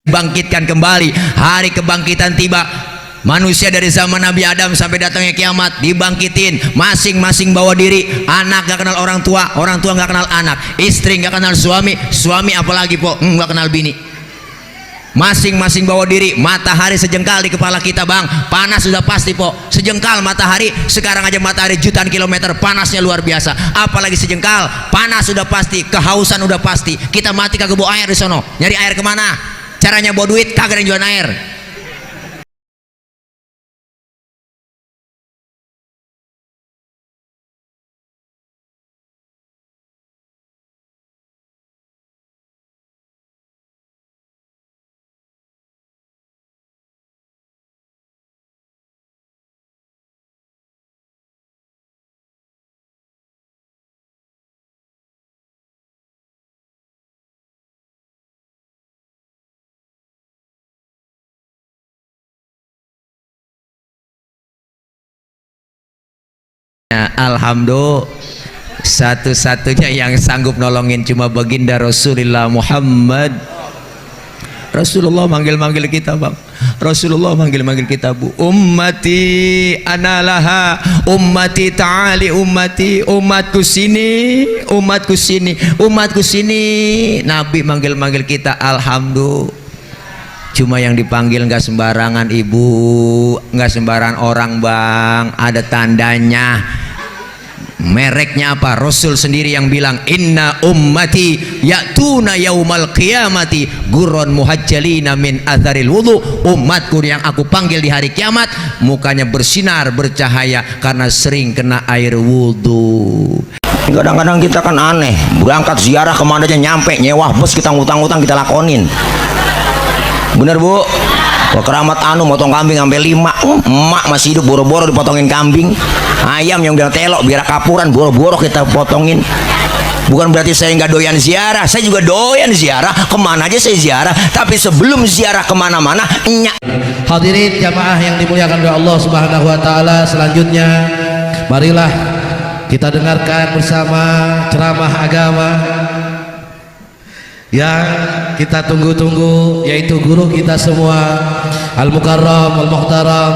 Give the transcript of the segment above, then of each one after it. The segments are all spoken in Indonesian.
bangkitkan kembali. Hari kebangkitan tiba. Manusia dari zaman Nabi Adam sampai datangnya kiamat dibangkitin, masing-masing bawa diri. Anak gak kenal orang tua gak kenal anak, istri gak kenal suami apalagi po gak kenal bini. Masing-masing bawa diri. Matahari sejengkal di kepala kita bang, panas sudah pasti po. Sejengkal matahari, sekarang aja matahari jutaan kilometer, panasnya luar biasa. Apalagi sejengkal, panas sudah pasti, kehausan udah pasti. Kita mati kagak bawa air di sono, nyari air kemana? Caranya bawa duit, kagak ada yang jualan air. Alhamdulillah, satu-satunya yang sanggup nolongin cuma baginda Rasulullah Muhammad. Rasulullah manggil-manggil kita bang, Rasulullah manggil-manggil kita bu. Ummati analaha, ummati ta'ali, ummati, umatku sini, umatku sini, umatku sini. Nabi manggil-manggil kita. Alhamdulillah, cuma yang dipanggil nggak sembarangan ibu, nggak sembarangan orang bang, ada tandanya. Mereknya apa? Rasul sendiri yang bilang, inna ummati ya'tuna yaumal qiyamati gurron muhajjalina min atharil wudu. Umatku yang aku panggil di hari kiamat mukanya bersinar bercahaya karena sering kena air wudu. Kadang-kadang kita kan aneh, berangkat ziarah kemana aja nyampe nyewa bus, kita ngutang-ngutang kita lakonin. Bener bu? Kalau keramat anu motong kambing sampai 5, emak masih hidup boro-boro dipotongin kambing. Ayam yang udah telok biar kapuran boro-boro kita potongin. Bukan berarti saya nggak doyan ziarah, saya juga doyan ziarah, kemana aja saya ziarah. Tapi sebelum ziarah kemana-mana nyak. Hadirin jamaah yang dimuliakan oleh Allah Subhanahu Wa Taala, selanjutnya marilah kita dengarkan bersama ceramah agama yang kita tunggu-tunggu, yaitu guru kita semua Al-Mukarram Al-Muhtaram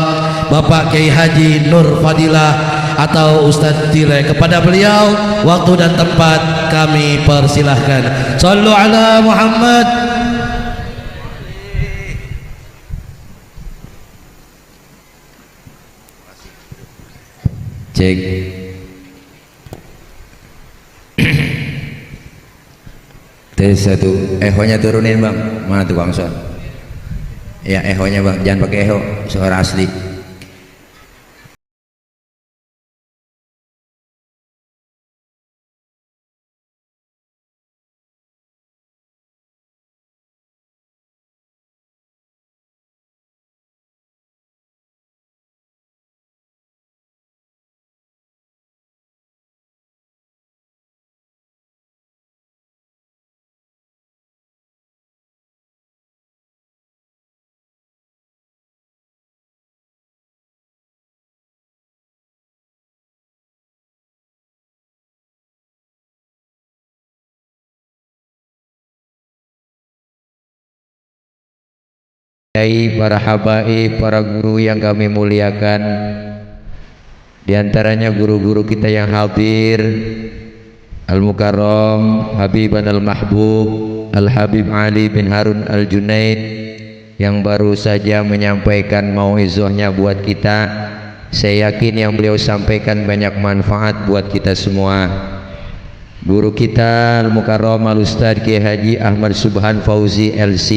Bapak Kiai Haji Nur Fadilah atau Ustadz Tile. Kepada beliau waktu dan tempat kami persilahkan. Sallu ala Muhammad. Cek. Tes satu, ehonya turunin bang. Mana tuh bang Son? Ya ehonya bang, jangan pakai eho, suara asli. Para habaib, para guru yang kami muliakan, di antaranya guru-guru kita yang hadir, Al-Mukarram Habiban Al-Mahbub Al-Habib Ali bin Harun Al-Junaid yang baru saja menyampaikan mauizahnya buat kita. Saya yakin yang beliau sampaikan banyak manfaat buat kita semua. Guru kita Al-Mukarram Al-Ustadz Kiai Haji Ahmad Subhan Fauzi LC,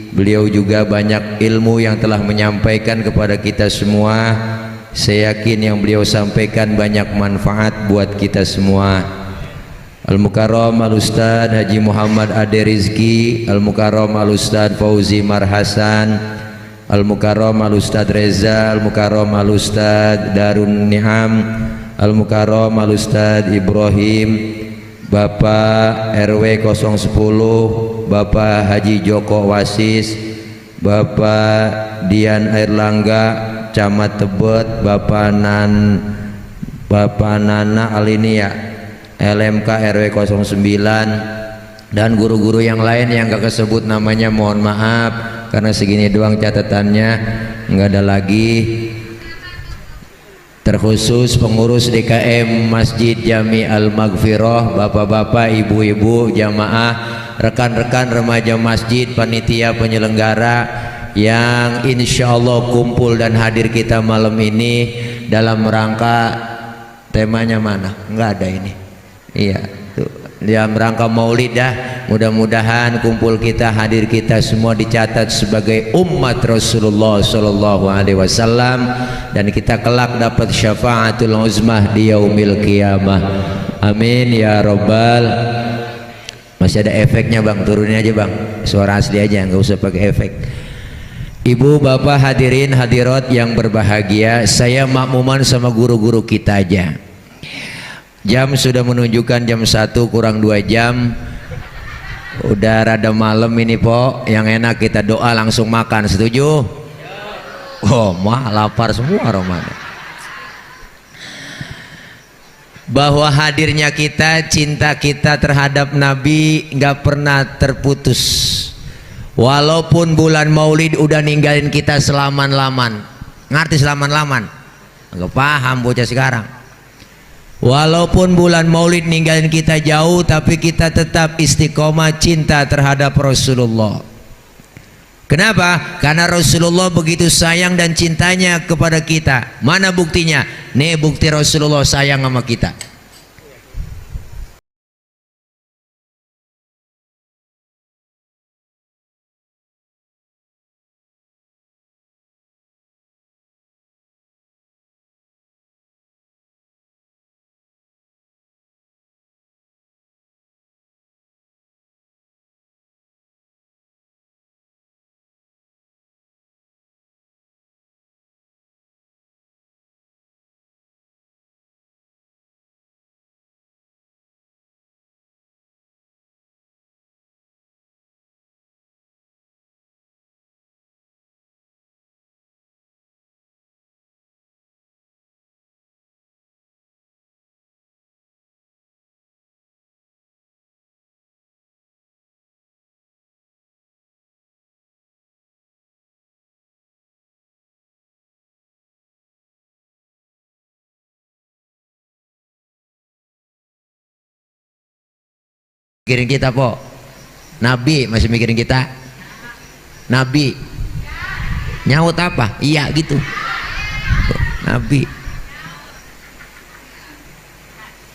beliau juga banyak ilmu yang telah menyampaikan kepada kita semua. Saya yakin yang beliau sampaikan banyak manfaat buat kita semua. Al-Mukarram Al-Ustadz Haji Muhammad Ade Rizki, Al-Mukarram Al-Ustadz Fauzi Marhasan, Al-Mukarram Al-Ustadz Reza, Al-Mukarram Al-Ustadz Darun Ni'am, Al-Mukarram Al-Ustadz Ibrahim, Bapak RW 010, Bapak Haji Joko Wasis, Bapak Dian Airlangga Camat Tebet, Bapak Nana Alinia LMK RW 09, dan guru-guru yang lain yang gak kesebut namanya mohon maaf karena segini doang catatannya, nggak ada lagi. Terkhusus pengurus DKM Masjid Jami Al-Maghfirah, bapak-bapak, ibu-ibu, jamaah, rekan-rekan remaja masjid, panitia penyelenggara yang insya Allah kumpul dan hadir kita malam ini dalam rangka temanya mana? Enggak ada ini. Iya, tuh. Dalam rangka Maulid dah. Mudah-mudahan kumpul kita, hadir kita semua dicatat sebagai umat Rasulullah sallallahu alaihi wasallam dan kita kelak dapat syafaatul uzmah di yaumil qiyamah. Amin ya rabbal. Masih ada efeknya bang, turunin aja bang, suara asli aja, nggak usah pakai efek. Ibu bapak hadirin hadirat yang berbahagia, saya makmuman sama guru-guru kita aja. Jam sudah menunjukkan jam 1 kurang 2 jam. Udah rada malam ini po, yang enak kita doa langsung makan, setuju? Oh mah lapar semua Ramadan. Bahwa hadirnya kita, cinta kita terhadap Nabi nggak pernah terputus. Walaupun bulan Maulid udah ninggalin kita selaman-laman. Ngerti selaman-laman? Nggak paham bocah sekarang. Walaupun bulan Maulid ninggalin kita jauh, tapi kita tetap istiqomah cinta terhadap Rasulullah. Kenapa? Karena Rasulullah begitu sayang dan cintanya kepada kita. Mana buktinya? Nih bukti Rasulullah sayang sama kita. Mikirin kita po, Nabi masih mikirin kita. Nabi nyaut apa? Iya gitu. Nabi.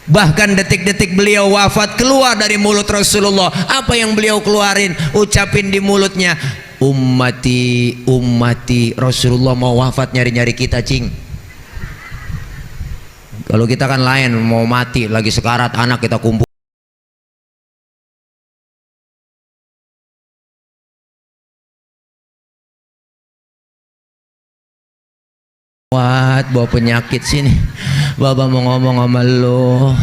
Bahkan detik-detik beliau wafat keluar dari mulut Rasulullah. Apa yang beliau keluarin, ucapin di mulutnya? Ummati, ummati. Rasulullah mau wafat nyari-nyari kita cing. Kalau kita kan lain, mau mati lagi sekarat anak kita kumpul. Bawa penyakit sini. Baba mau ngomong sama lu.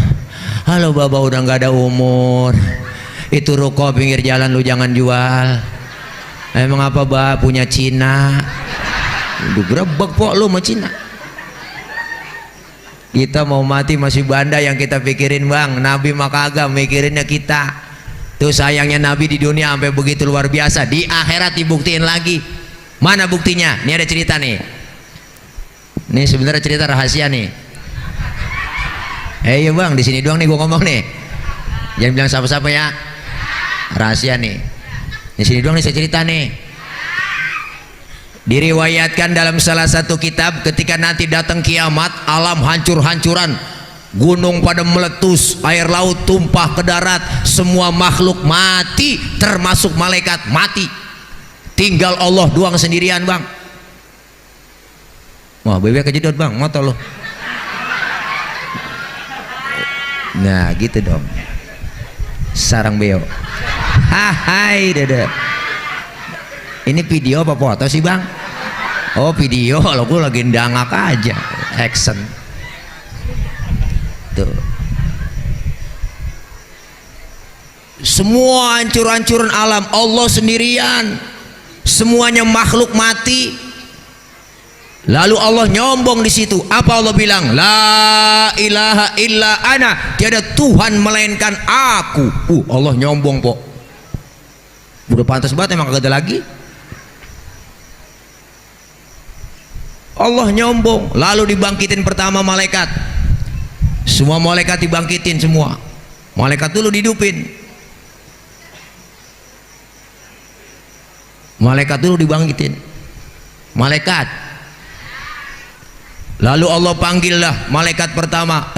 Halo baba, udah nggak ada umur. Itu ruko pinggir jalan lu jangan jual. Emang apa bah punya Cina? Udah grebek po lu sama Cina. Kita mau mati masih banda yang kita pikirin bang. Nabi mah kagak mikirinnya kita. Tuh sayangnya Nabi di dunia sampai begitu luar biasa. Di akhirat dibuktiin lagi. Mana buktinya? Ini ada cerita nih. Ini sebenarnya cerita rahasia nih. Iya bang, di sini doang nih gua ngomong nih. Jangan bilang siapa-siapa ya. Rahasia nih. Di sini doang nih saya cerita nih. Diriwayatkan dalam salah satu kitab ketika nanti datang kiamat, alam hancur-hancuran, gunung pada meletus, air laut tumpah ke darat, semua makhluk mati, termasuk malaikat mati. Tinggal Allah doang sendirian bang. Wah bebek kejedot bang, motor lo. Nah gitu dong. Sarang beo. Hai dada. Ini video apa foto sih bang? Oh video, kalau gue lagi ndangak aja. Action. Tuh. Semua hancur-hancuran alam, Allah sendirian. Semuanya makhluk mati. Lalu Allah nyombong di situ. Apa Allah bilang? La ilaha illa ana. Tiada Tuhan melainkan aku. Allah nyombong po. Udah pantas banget, emang kagak ada lagi. Allah nyombong, lalu dibangkitin pertama malaikat. Semua malaikat dibangkitin semua. Malaikat dulu dihidupin. Malaikat dulu dibangkitin. Malaikat. Lalu Allah panggillah malaikat pertama.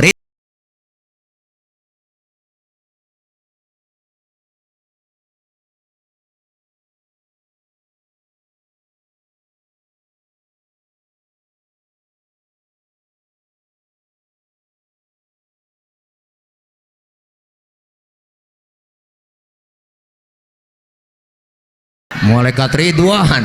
Malaikat Ridwan.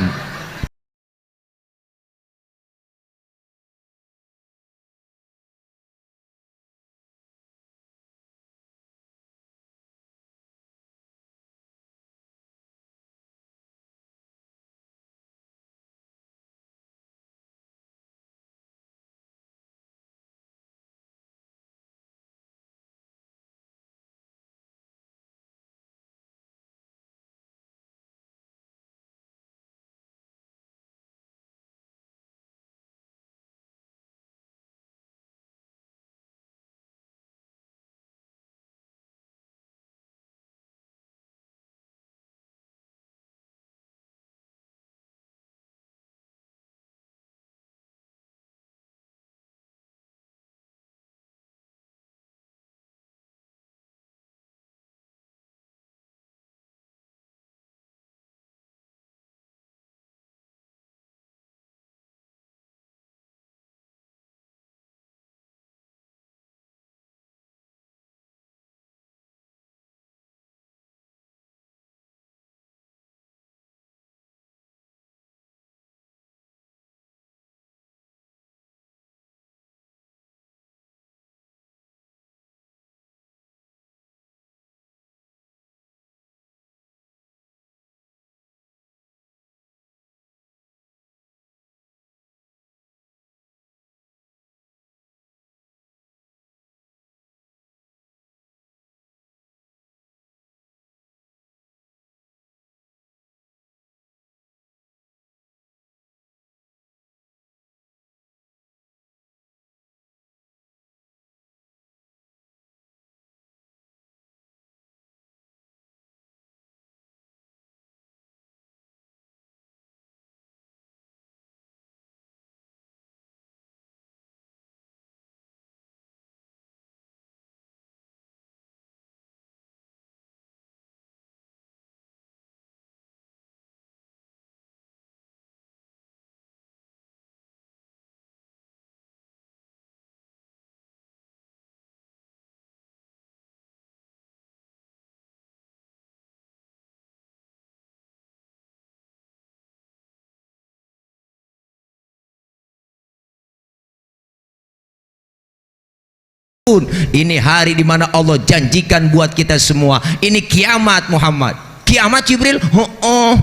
Ini hari dimana Allah janjikan buat kita semua. Ini kiamat Muhammad. Kiamat Jibril? Oh.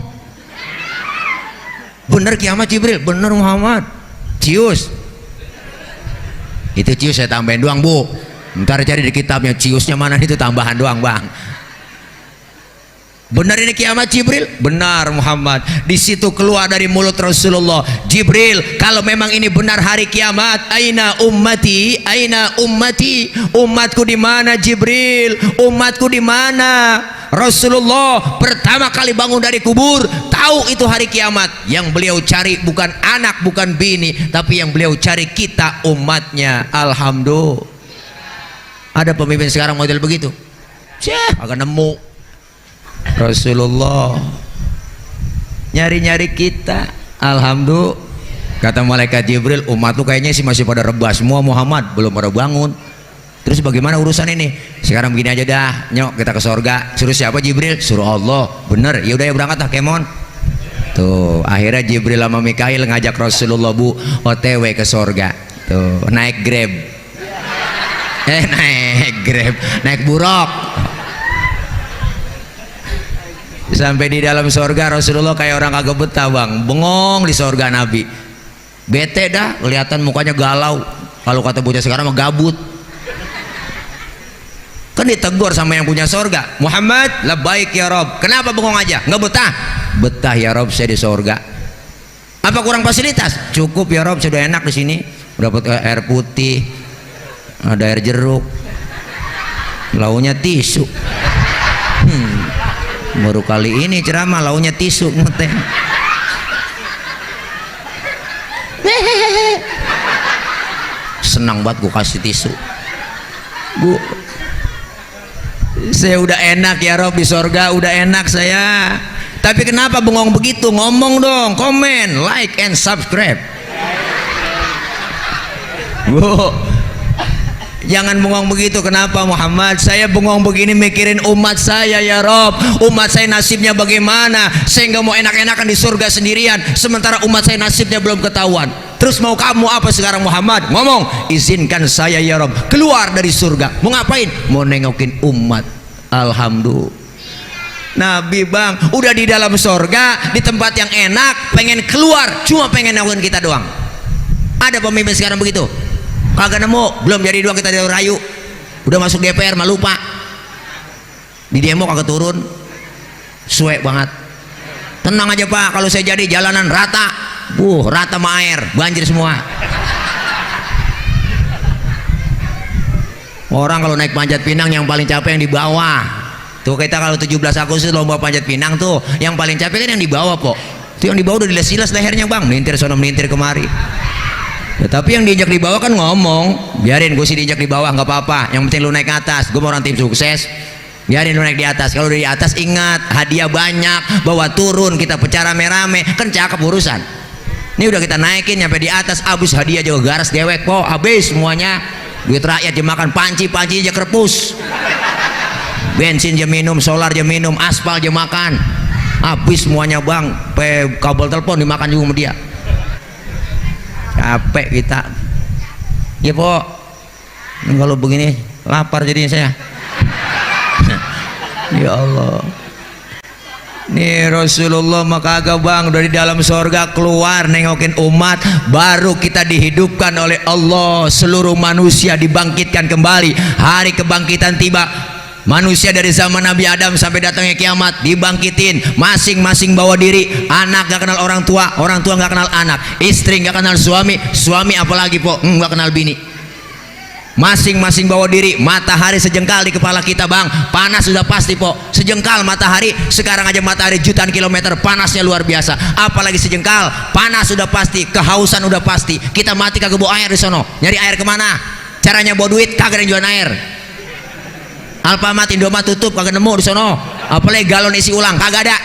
Bener kiamat Jibril? Bener Muhammad. Cius. Itu cius saya tambahin doang bu. Ntar cari di kitabnya ciusnya mana, itu tambahan doang bang. Benar ini kiamat Jibril? Benar Muhammad. Di situ keluar dari mulut Rasulullah, Jibril, kalau memang ini benar hari kiamat, aina ummati, aina ummati, umatku di mana Jibril? Umatku di mana? Rasulullah pertama kali bangun dari kubur, tahu itu hari kiamat. Yang beliau cari bukan anak, bukan bini, tapi yang beliau cari kita umatnya. Alhamdulillah. Ada pemimpin sekarang model begitu? Agak nemu. Rasulullah nyari-nyari kita. Alhamdulillah. Kata malaikat Jibril, umat lu kayaknya sih masih pada rebah semua Muhammad, belum pada bangun. Terus bagaimana urusan ini? Sekarang begini aja dah, nyok kita ke sorga. Suruh siapa Jibril? Suruh Allah. Bener, yaudah ya berangkat lah kemon. Tuh akhirnya Jibril sama Mikail ngajak Rasulullah bu OTW ke sorga. Tuh naik Grab. Naik Grab, naik buruk. Sampai di dalam sorga Rasulullah kayak orang kagak betah bang, bengong di sorga Nabi. Bete dah, kelihatan mukanya galau. Kalau kata bocah sekarang mah gabut. Kan ditegur sama yang punya surga. Muhammad, labbaik ya Rob. Kenapa bengong aja? Nggak betah? Betah ya Rob, saya di surga. Apa kurang fasilitas? Cukup ya Rob, sudah enak di sini. Dapat air putih, ada air jeruk, launya tisu. Baru kali ini ceramah launya tisu ngeteh. Senang banget gue kasih tisu. Bu, saya udah enak ya Rob di sorga, udah enak saya. Tapi kenapa bengong begitu? Ngomong dong, komen, like and subscribe. Bu, jangan bengong begitu. Kenapa Muhammad? Saya bengong begini mikirin umat saya ya Rob. Umat saya nasibnya bagaimana? Saya nggak mau enak-enakan di surga sendirian, sementara umat saya nasibnya belum ketahuan. Terus mau kamu apa sekarang Muhammad? Ngomong, izinkan saya ya Rob keluar dari surga. Mau ngapain? Mau nengokin umat. Alhamdulillah. Nabi bang, udah di dalam surga, di tempat yang enak, pengen keluar, cuma pengen nengokin kita doang. Ada pemimpin sekarang begitu? Kagak nemu, belum jadi doang kita dari rayu. Udah masuk DPR malah lupa. Di demo kagak turun. Suek banget. Tenang aja Pak, kalau saya jadi jalanan rata. Rata sama air, banjir semua. Orang kalau naik panjat pinang yang paling capek yang di bawah. Tuh kita kalau 17 Agustus lomba panjat pinang tuh, yang paling capek kan yang di bawah kok. Tuh yang di bawah udah diles-iles lehernya bang, melintir sono melintir kemari. Ya, tapi yang diinjak di bawah kan ngomong, biarin gue sih diinjak di bawah nggak apa-apa. Yang penting lu naik ke atas, gue mau orang tim sukses. Biarin lu naik di atas. Kalau di atas ingat hadiah banyak, bawa turun kita pecah rame-rame, kan cakep urusan. Ini udah kita naikin nyampe di atas, abis hadiah juga garas dewek kok, habis semuanya. Duit rakyat aja makan, panci aja kerepus, bensin aja minum, solar aja minum, aspal aja makan, habis semuanya bang. Kabel telepon dimakan juga sama dia. Capek kita ya po. Kalau begini lapar jadinya saya. Ya Allah, nih Rasulullah maka agak bang dari dalam sorga keluar nengokin umat, baru kita dihidupkan oleh Allah. Seluruh manusia dibangkitkan kembali. Hari kebangkitan tiba. Manusia dari zaman Nabi Adam sampai datangnya kiamat dibangkitin, masing-masing bawa diri. Anak gak kenal orang tua gak kenal anak, istri gak kenal suami apalagi po gak kenal bini. Masing-masing bawa diri. Matahari sejengkal di kepala kita bang, panas sudah pasti po. Sejengkal matahari, sekarang aja matahari jutaan kilometer, panasnya luar biasa. Apalagi sejengkal, panas sudah pasti, kehausan udah pasti. Kita mati kagak bawa air di sono, nyari air kemana? Caranya bawa duit, kagak ada yang jualan air. Alfamart, Indomaret tutup, kagak nemu di sono. Apalagi galon isi ulang, kagak ada.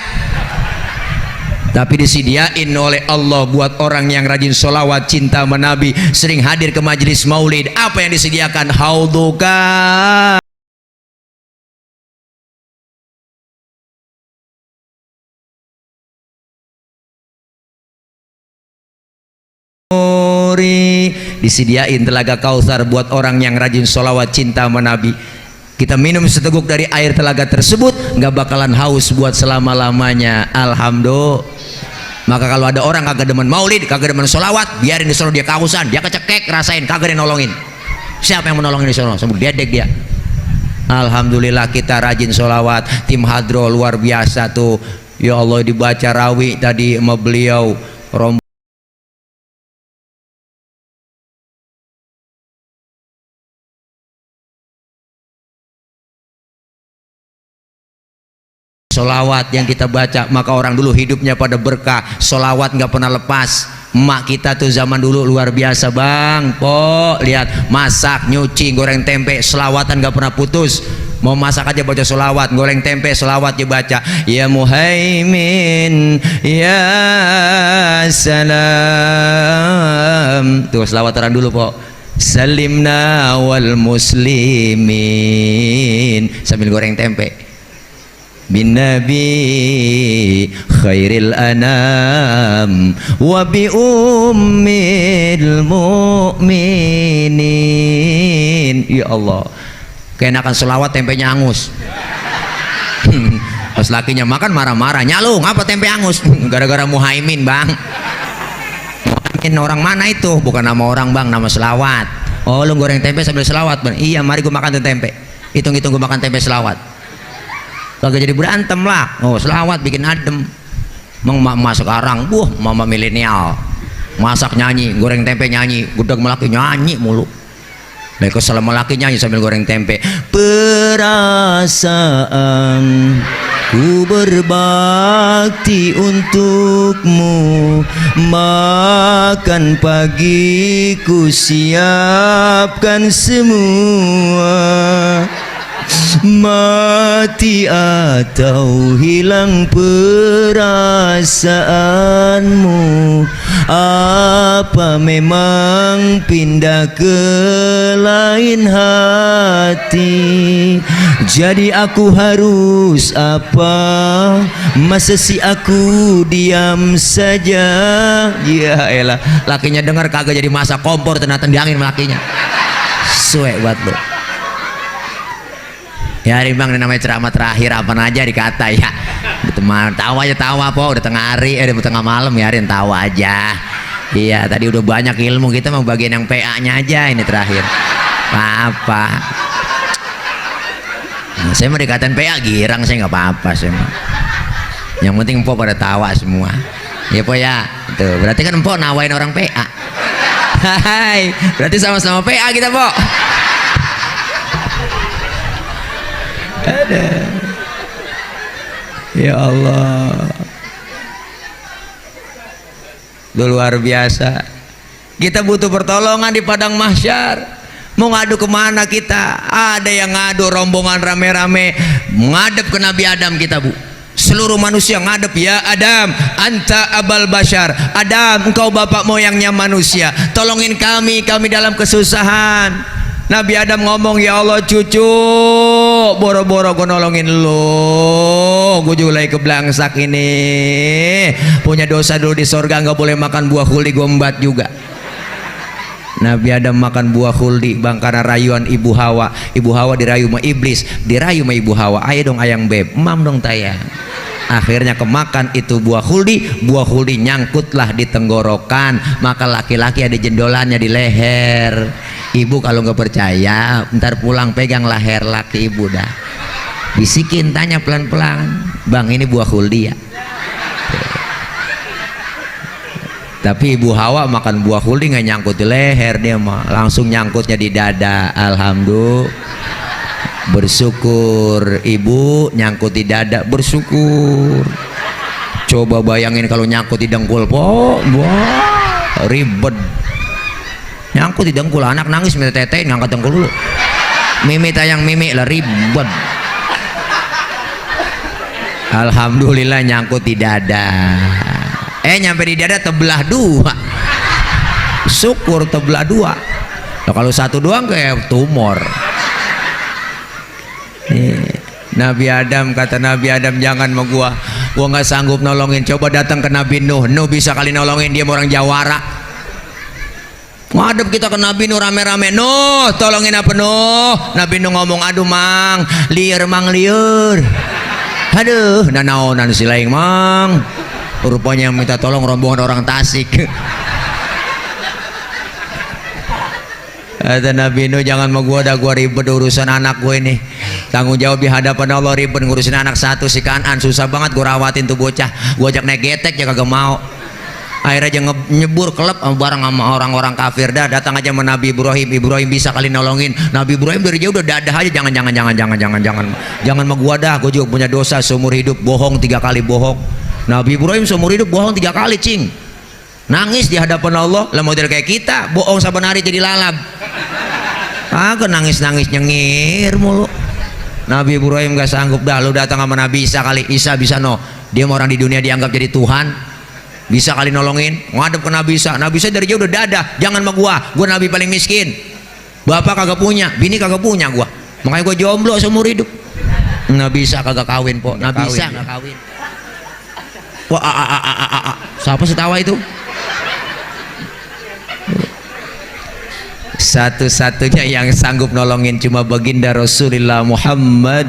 Tapi disediain oleh Allah buat orang yang rajin sholawat, cinta sama Nabi, sering hadir ke majelis maulid. Apa yang disediakan? Hauduka disediain telaga Kautsar buat orang yang rajin sholawat, cinta sama Nabi. Kita minum seteguk dari air telaga tersebut, nggak bakalan haus buat selama-lamanya. Alhamdulillah. Maka kalau ada orang kagak demen maulid, kagak demen sholawat, biarin di sono dia kehausan, dia kecekek, rasain, kagak ada yang nolongin. Siapa yang menolongin di sono? Sambil dedek dia. Alhamdulillah kita rajin sholawat. Tim hadro luar biasa tuh. Ya Allah, dibaca rawi tadi sama beliau. Solawat yang kita baca, maka orang dulu hidupnya pada berkah. Solawat nggak pernah lepas. Emak kita tuh zaman dulu luar biasa bang. Po, lihat masak, nyuci, goreng tempe, selawatan nggak pernah putus. Mau masak aja baca solawat, goreng tempe solawat dia baca. Ya Muhaimin ya salam. Tuh selawat orang dulu po. Salimna wal muslimin sambil goreng tempe. Bin Nabi khairil anam wa bi ummil mu'minin. Ya Allah, keenakan selawat tempenya angus. Pas lakinya makan marah-marah, nyalung apa tempe angus? Gara-gara Muhaimin bang. Muhaimin orang mana itu? Bukan nama orang bang, nama selawat. Oh lu goreng tempe sambil selawat bang? Iya, mari gue makan tuh tempe. hitung-hitung gue makan tempe selawat kagak jadi berantem lah. Oh selawat bikin adem. Mama sekarang mama milenial masak nyanyi, goreng tempe nyanyi, gudeg melaki nyanyi mulu. Baik kesel laki nyanyi sambil goreng tempe. Perasaan ku berbakti untukmu, makan pagi ku siapkan semua, mati atau hilang perasaanmu, apa memang pindah ke lain hati? Jadi aku harus apa? Masa si aku diam saja? Ya elah, lakinya dengar kagak jadi masak kompor ternyata diangin lakinya. Suek buat lo. Ya Rimbang namanya ceramah terakhir apa aja dikata ya. Teman tawa aja tawa po, udah tengah hari udah tengah malam ya, Rin tawa aja. Iya tadi udah banyak ilmu, kita mau bagian yang PA-nya aja ini terakhir. Apa? Nah, saya mau dikatain PA girang saya nggak apa-apa sih. Yang penting po pada tawa semua. Ya po ya. Tuh berarti kan po nawain orang PA. Hai, berarti sama-sama PA kita po. Ada. Ya Allah, luar biasa. Kita butuh pertolongan di padang mahsyar. Mau ngadu kemana kita? Ada yang ngadu rombongan rame-rame ngadep ke Nabi Adam kita bu. Seluruh manusia ngadep, ya Adam, anta abal bashar. Adam, engkau bapak moyangnya manusia. Tolongin kami dalam kesusahan. Nabi Adam ngomong, ya Allah cucu, boro-boro gue nolongin lo, gue juga lagi keblangsak ini, punya dosa dulu di sorga, nggak boleh makan buah huldi, gue embat juga. Nabi Adam makan buah huldi bang karena rayuan ibu Hawa. Ibu Hawa dirayu sama iblis, dirayu sama ibu Hawa, ayo dong ayang beb, mam dong tayang. Akhirnya kemakan itu buah huldi nyangkutlah di tenggorokan, maka laki-laki ada jendolannya di leher. Ibu kalau nggak percaya ntar pulang pegang leher laki ibu dah, bisikin, tanya pelan-pelan, bang ini buah huldi ya? Tapi ibu Hawa makan buah huldi nggak nyangkut di leher, dia mah langsung nyangkutnya di dada. Alhamdulillah, bersyukur ibu nyangkut di dada, bersyukur. Coba bayangin kalau nyangkut di dengkul po, wah ribet. Nyangkut di dengkul, anak nangis minta tetein, ngangkat dengkul dulu, mimi tayang mimi lah, ribet. Alhamdulillah nyangkut di dada. Nyampe di dada tebelah dua, syukur tebelah dua. Nah, kalau satu doang kayak tumor. Nabi Adam, kata Nabi Adam, jangan sama gua nggak sanggup nolongin, coba datang ke Nabi Nuh bisa kali nolongin, dia orang Jawara. Ngadep kita ke Nabi Nuh rame-rame, Nuh tolongin apa Nuh? Nabi Nuh ngomong, aduh mang liur, aduh naonan si laing mang, rupanya yang minta tolong rombongan orang Tasik. Kata Nabi Nuh, jangan mau gua ribet urusan anak gue ini, tanggung jawab di hadapan Allah, ribet ngurusin anak satu si Kanan, susah banget gue rawatin tuh bocah, gue ajak naik getek ya kagak mau. Akhirnya aja nyebur klub bareng sama orang-orang kafir. Datang aja sama Nabi Ibrahim bisa kali nolongin. Nabi Ibrahim dari jauh udah dadah aja, jangan sama gua dah, gua juga punya dosa seumur hidup, bohong 3 kali bohong. Nabi Ibrahim seumur hidup bohong 3 kali cing, nangis di hadapan Allah. Lah model kayak kita bohong saban hari jadi lalab, nangis nyengir mulu. Nabi Ibrahim gak sanggup dah, lu datang sama Nabi Isa kali, Isa bisa dia mau orang di dunia dianggap jadi Tuhan, bisa kali nolongin. Ngadep ke Nabi Isa dari jauh udah dadah, jangan sama gua Nabi paling miskin, bapak kagak punya, bini kagak punya gua, makanya gua jomblo seumur hidup. Nabi Isa kagak kawin po, Nabi Isa nggak kawin. Wah, siapa setawa itu? Satu-satunya yang sanggup nolongin cuma baginda Rasulullah Muhammad.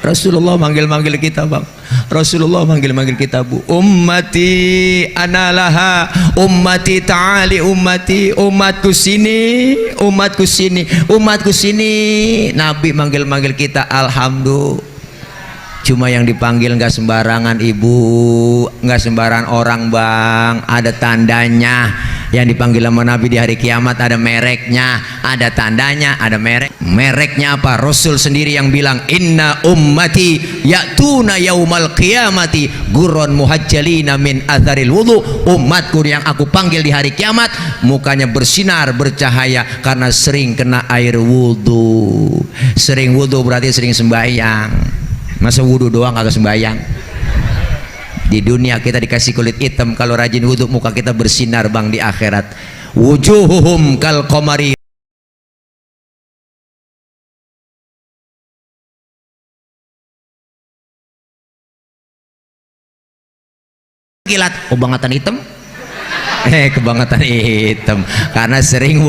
Rasulullah manggil kita bang, Rasulullah manggil-manggil kita, Bu. Ummati analaha, ummati ta'ali, ummati, umatku sini, umatku sini, umatku sini. Nabi manggil-manggil kita, alhamdulillah. Cuma yang dipanggil nggak sembarangan, Ibu, nggak sembarangan orang, Bang. Ada tandanya. Yang dipanggil sama Nabi di hari kiamat ada mereknya, ada tandanya, ada merek. Mereknya apa? Rasul sendiri yang bilang, inna ummati ya'tuna yaumal qiyamati gurron muhajjalina min atharil wudu. Umatku yang aku panggil di hari kiamat mukanya bersinar, bercahaya karena sering kena air wudu. Sering wudu berarti sering sembahyang. Masa wudu doang agak sembahyang? Di dunia kita dikasih kulit hitam, kalau rajin wudu muka kita bersinar, Bang. Di akhirat wujuhuhum kal qamari kilat. Kebangetan hitam. Kebangetan hitam karena sering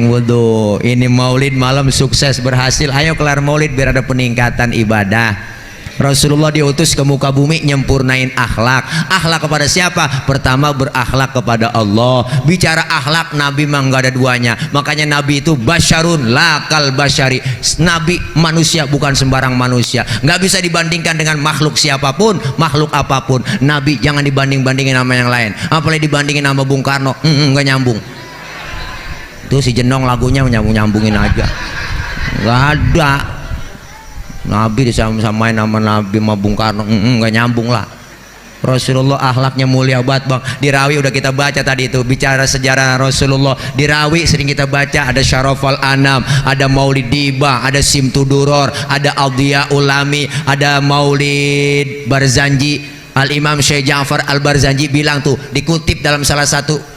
wudu. Ini maulid malam sukses berhasil. Ayo kelar maulid biar ada peningkatan ibadah. Rasulullah diutus ke muka bumi nyempurnain akhlak. Akhlak kepada siapa? Pertama berakhlak kepada Allah. Bicara akhlak Nabi mah nggak ada duanya. Makanya Nabi itu basyarun lakal basyari. Nabi manusia, bukan sembarang manusia. Nggak bisa dibandingkan dengan makhluk siapapun, makhluk apapun. Nabi jangan dibanding-bandingin sama yang lain. Apalagi dibandingin sama Bung Karno, nggak nyambung. Itu si Jenong lagunya nyambungin aja. Nggak ada. Nabi disamain sama Nabi sama Bung Karno, nggak nyambung lah. Rasulullah akhlaknya mulia banget, Bang. Di Rawi udah kita baca tadi itu, bicara sejarah Rasulullah. Di Rawi sering kita baca ada Syarafal Anam, ada Maulid Diba, ada Simtuduror, ada Aldiya Ulami, ada Maulid Barzanji. Al-Imam Syekh Ja'far Al-Barzanji bilang tuh, dikutip dalam salah satu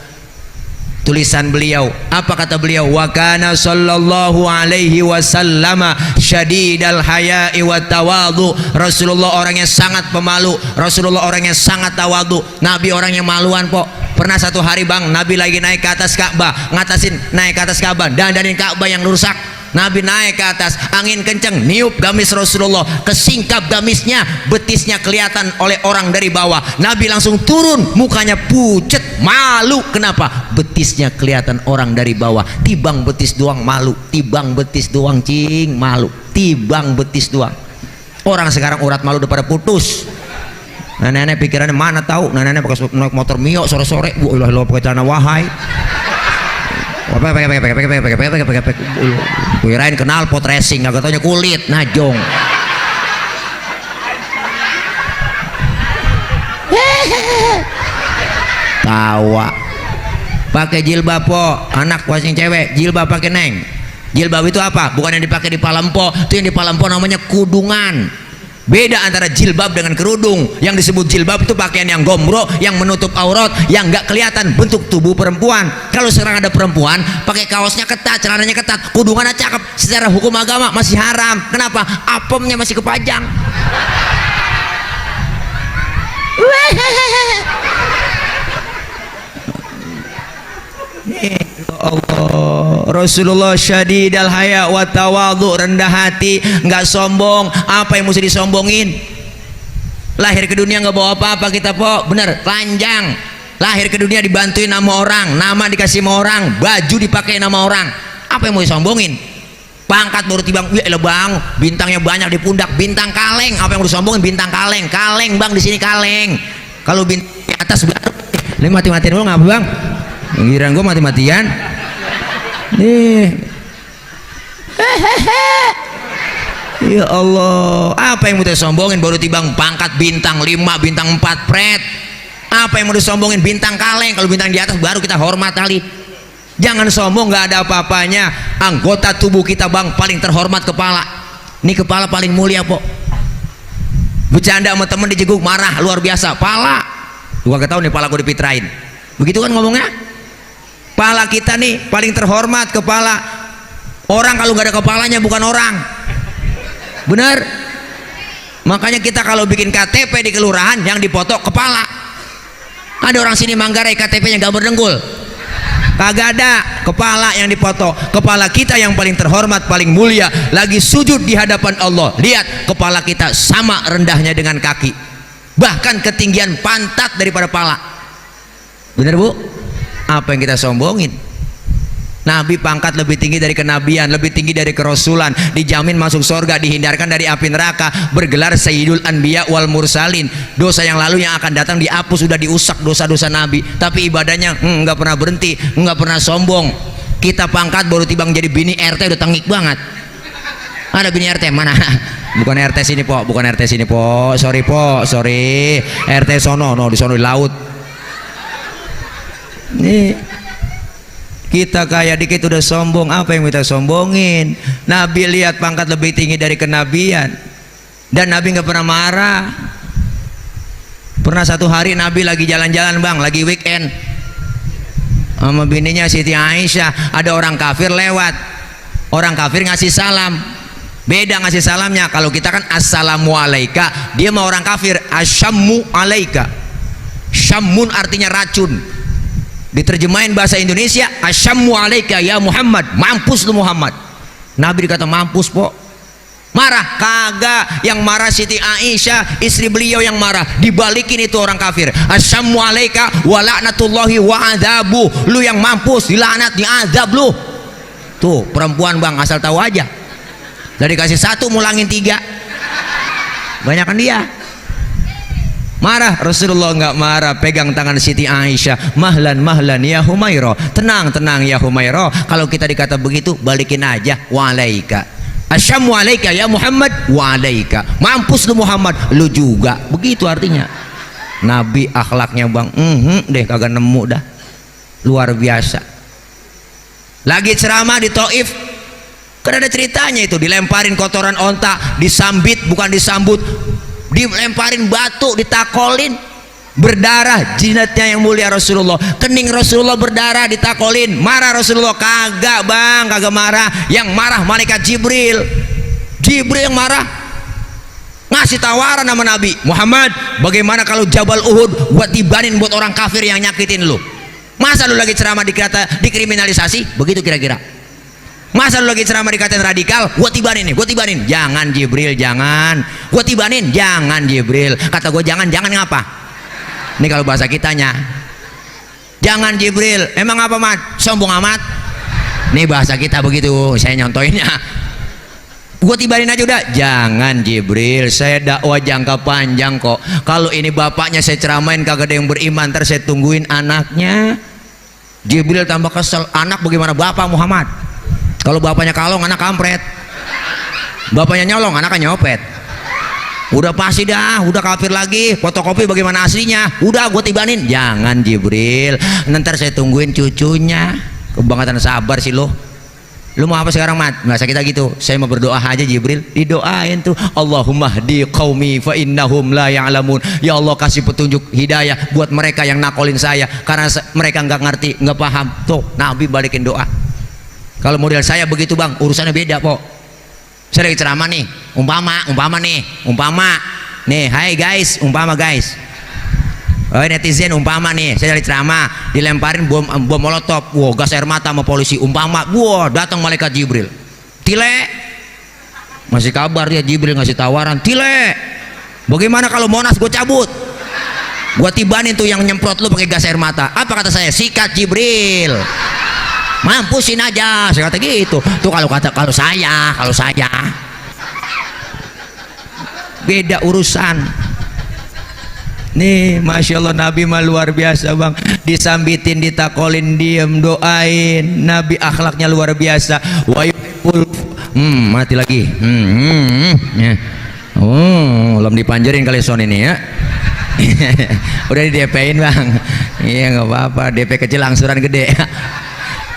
tulisan beliau, apa kata beliau? Wa kana sallallahu alaihi wasallama syadidal haya'i wa tawadhu. Rasulullah orangnya sangat pemalu, Rasulullah orangnya sangat tawadhu. Nabi orangnya maluan, po. Pernah satu hari, Bang, Nabi lagi naik ke atas Ka'bah, naik ke atas Ka'bah, dandanin Ka'bah yang rusak. Nabi naik ke atas, angin kenceng, niup gamis Rasulullah, kesingkap gamisnya, betisnya kelihatan oleh orang dari bawah. Nabi langsung turun, mukanya pucet, malu. Kenapa? Betisnya kelihatan orang dari bawah. Tibang betis doang malu, tibang betis doang cing malu, tibang betis doang. Orang sekarang urat malu udah pada putus. Nenek-nenek pikirannya mana tahu, nenek-nenek pakai naik motor Mio sore-sore, bu ilah lo pakai celana wahai. Kirain kenal pot racing, gak katanya kulit najong. Tawa. Pakai jilbab, po. Anak kuasing cewek jilbab pakai neng. Jilbab itu apa? Bukan yang dipakai di Palempo. Itu yang di Palempo namanya kudungan. Beda antara jilbab dengan kerudung. Yang disebut jilbab itu pakaian yang gombrok, yang menutup aurat, yang nggak kelihatan bentuk tubuh perempuan. Kalau sekarang ada perempuan pakai kaosnya ketat, celananya ketat, kudungannya cakep, secara hukum agama masih haram. Kenapa? Apemnya masih kepajang. Allah. Rasulullah syadidal haya wa tawadhu, rendah hati, nggak sombong. Apa yang mesti disombongin? Lahir ke dunia nggak bawa apa-apa kita, po. Bener, telanjang. Lahir ke dunia dibantuin sama orang, nama dikasih sama orang, baju dipakai nama orang. Apa yang mau disombongin? Pangkat baru tibang, ya Bang, bintangnya banyak di pundak, bintang kaleng. Apa yang mau disombongin? Bintang kaleng, kaleng, Bang, di sini kaleng. Kalau bintang di atas baru. Lu mati-matian lu ngapa, Bang? Giliran gua mati-matian. Ya Allah, apa yang mau disombongin? Baru tibang pangkat bintang 5, bintang 4 pret. Apa yang mau disombongin? Bintang kaleng. Kalau bintang di atas baru kita hormat kali. Jangan sombong, nggak ada apa-apanya. Anggota tubuh kita, Bang, paling terhormat kepala. Ini kepala paling mulia, po. Bercanda sama temen dijeguk marah luar biasa. Pala, gua gak tahu nih pala gua dipitrain. Begitu kan ngomongnya? Kepala kita nih paling terhormat, kepala. Orang kalau nggak ada kepalanya bukan orang. Benar? Makanya kita kalau bikin KTP di kelurahan yang dipoto kepala. Ada orang sini Manggarai KTP-nya gambar dengkul. kagak ada kepala yang dipoto. Kepala kita yang paling terhormat, paling mulia, lagi sujud di hadapan Allah. Lihat, kepala kita sama rendahnya dengan kaki, bahkan ketinggian pantat daripada pala. Bener bu? Apa yang kita sombongin? Nabi pangkat lebih tinggi dari kenabian, lebih tinggi dari kerasulan, dijamin masuk surga, dihindarkan dari api neraka, bergelar Sayyidul Anbiya wal Mursalin. Dosa yang lalu yang akan datang dihapus, sudah diusak dosa-dosa Nabi, tapi ibadahnya nggak pernah berhenti, nggak pernah sombong. Kita pangkat baru tibang jadi bini RT udah tengik banget. Ada bini RT mana? Bukan RT sini po, bukan RT sini po, sorry po, sorry. RT sono, no di sono di laut. Nih, kita kaya dikit udah sombong. Apa yang kita sombongin? Nabi lihat pangkat lebih tinggi dari kenabian, dan Nabi nggak pernah marah. Pernah satu hari Nabi lagi jalan-jalan bang, lagi weekend sama bininya Siti Aisyah, ada orang kafir lewat. Orang kafir ngasih salam, beda ngasih salamnya. Kalau kita kan assalamu alaika, dia mau orang kafir asyammu alaika. Syammun artinya racun. Diterjemahin bahasa Indonesia asyammu alaika ya Muhammad, mampus lu Muhammad. Nabi dikata mampus po. Marah? Kagak. Yang marah Siti Aisyah, istri beliau yang marah. Dibalikin itu orang kafir, asyammu alaika wa la'natullahi wa adzabu. Lu yang mampus, dilaknat, diazab lu. Tuh perempuan bang, asal tahu aja. Dari kasih satu mulangin tiga. Banyakan dia. Marah, Rasulullah nggak marah, pegang tangan Siti Aisyah, mahlan mahlan ya Humairah, tenang tenang ya Humairah. Kalau kita dikata begitu, balikin aja, walaika asyammu alaika ya Muhammad, walaika mampus lu Muhammad, lu juga. Begitu artinya. Nabi akhlaknya bang, deh kagak nemu dah, luar biasa. Lagi ceramah di Taif, kan ada ceritanya itu, dilemparin kotoran onta, disambit bukan disambut, dilemparin batu, ditakolin, berdarah jidatnya yang mulia Rasulullah, kening Rasulullah berdarah, ditakolin. Marah Rasulullah? Kagak bang, kagak marah. Yang marah malaikat Jibril. Jibril yang marah, ngasih tawaran sama Nabi Muhammad, bagaimana kalau Jabal Uhud buat tibanin buat orang kafir yang nyakitin lu? Masa lu lagi ceramah dikata dikriminalisasi? Begitu kira-kira. Masa lu lagi ceramah dikatain radikal, gua tibanin nih, gua tibanin. Jangan Jibril, jangan. Gua tibanin, jangan Jibril. Kata gua jangan, jangan ngapa? Ini kalau bahasa kitanya. Jangan Jibril. Emang apa mat? Sombong amat. Nih bahasa kita begitu, saya nyontoinnya. Gua tibanin aja udah. Jangan Jibril, saya dakwah jangka panjang kok. Kalau ini bapaknya saya ceramain kagak ada yang beriman, ntar saya tungguin anaknya. Jibril tambah kesel. Anak bagaimana bapak Muhammad? Kalau bapaknya kalong, anak kampret. Bapaknya nyolong, anaknya nyopet. Udah pasti dah, udah kafir lagi. Fotokopi bagaimana aslinya? Udah gue tibanin. Jangan Jibril, nanti saya tungguin cucunya. Kebangetan sabar sih lo. Lu mau apa sekarang mat? Masa kita gitu. Saya mau berdoa aja Jibril. Didoain tuh, Allahumma hdi qaumi fa innahum la ya'lamun. Ya Allah kasih petunjuk hidayah buat mereka yang nakolin saya, karena mereka nggak ngerti, nggak paham. Tuh Nabi balikin doa. Kalau model saya begitu bang, urusannya beda po. Saya lagi ceramah nih, umpama nih, hai guys, umpama guys, oh netizen, umpama nih, saya lagi ceramah, dilemparin bom molotov, wow, gas air mata sama polisi, umpama, wow, datang malaikat Jibril, tile, masih kabar dia Jibril ngasih tawaran, tile, bagaimana kalau Monas gue cabut, gue tibanin tuh yang nyemprot lu pakai gas air mata. Apa kata saya? Sikat Jibril. Mampusin aja, saya kata gitu. Tuh kalau saya beda urusan. Nih, masya Allah Nabi mah luar biasa bang. Disambitin, ditakolin, diem, doain. Nabi akhlaknya luar biasa. Mati lagi. Oh, belum dipanjerin kali son ini ya. Udah di DP-in bang. Iya nggak apa-apa. DP kecil angsuran gede.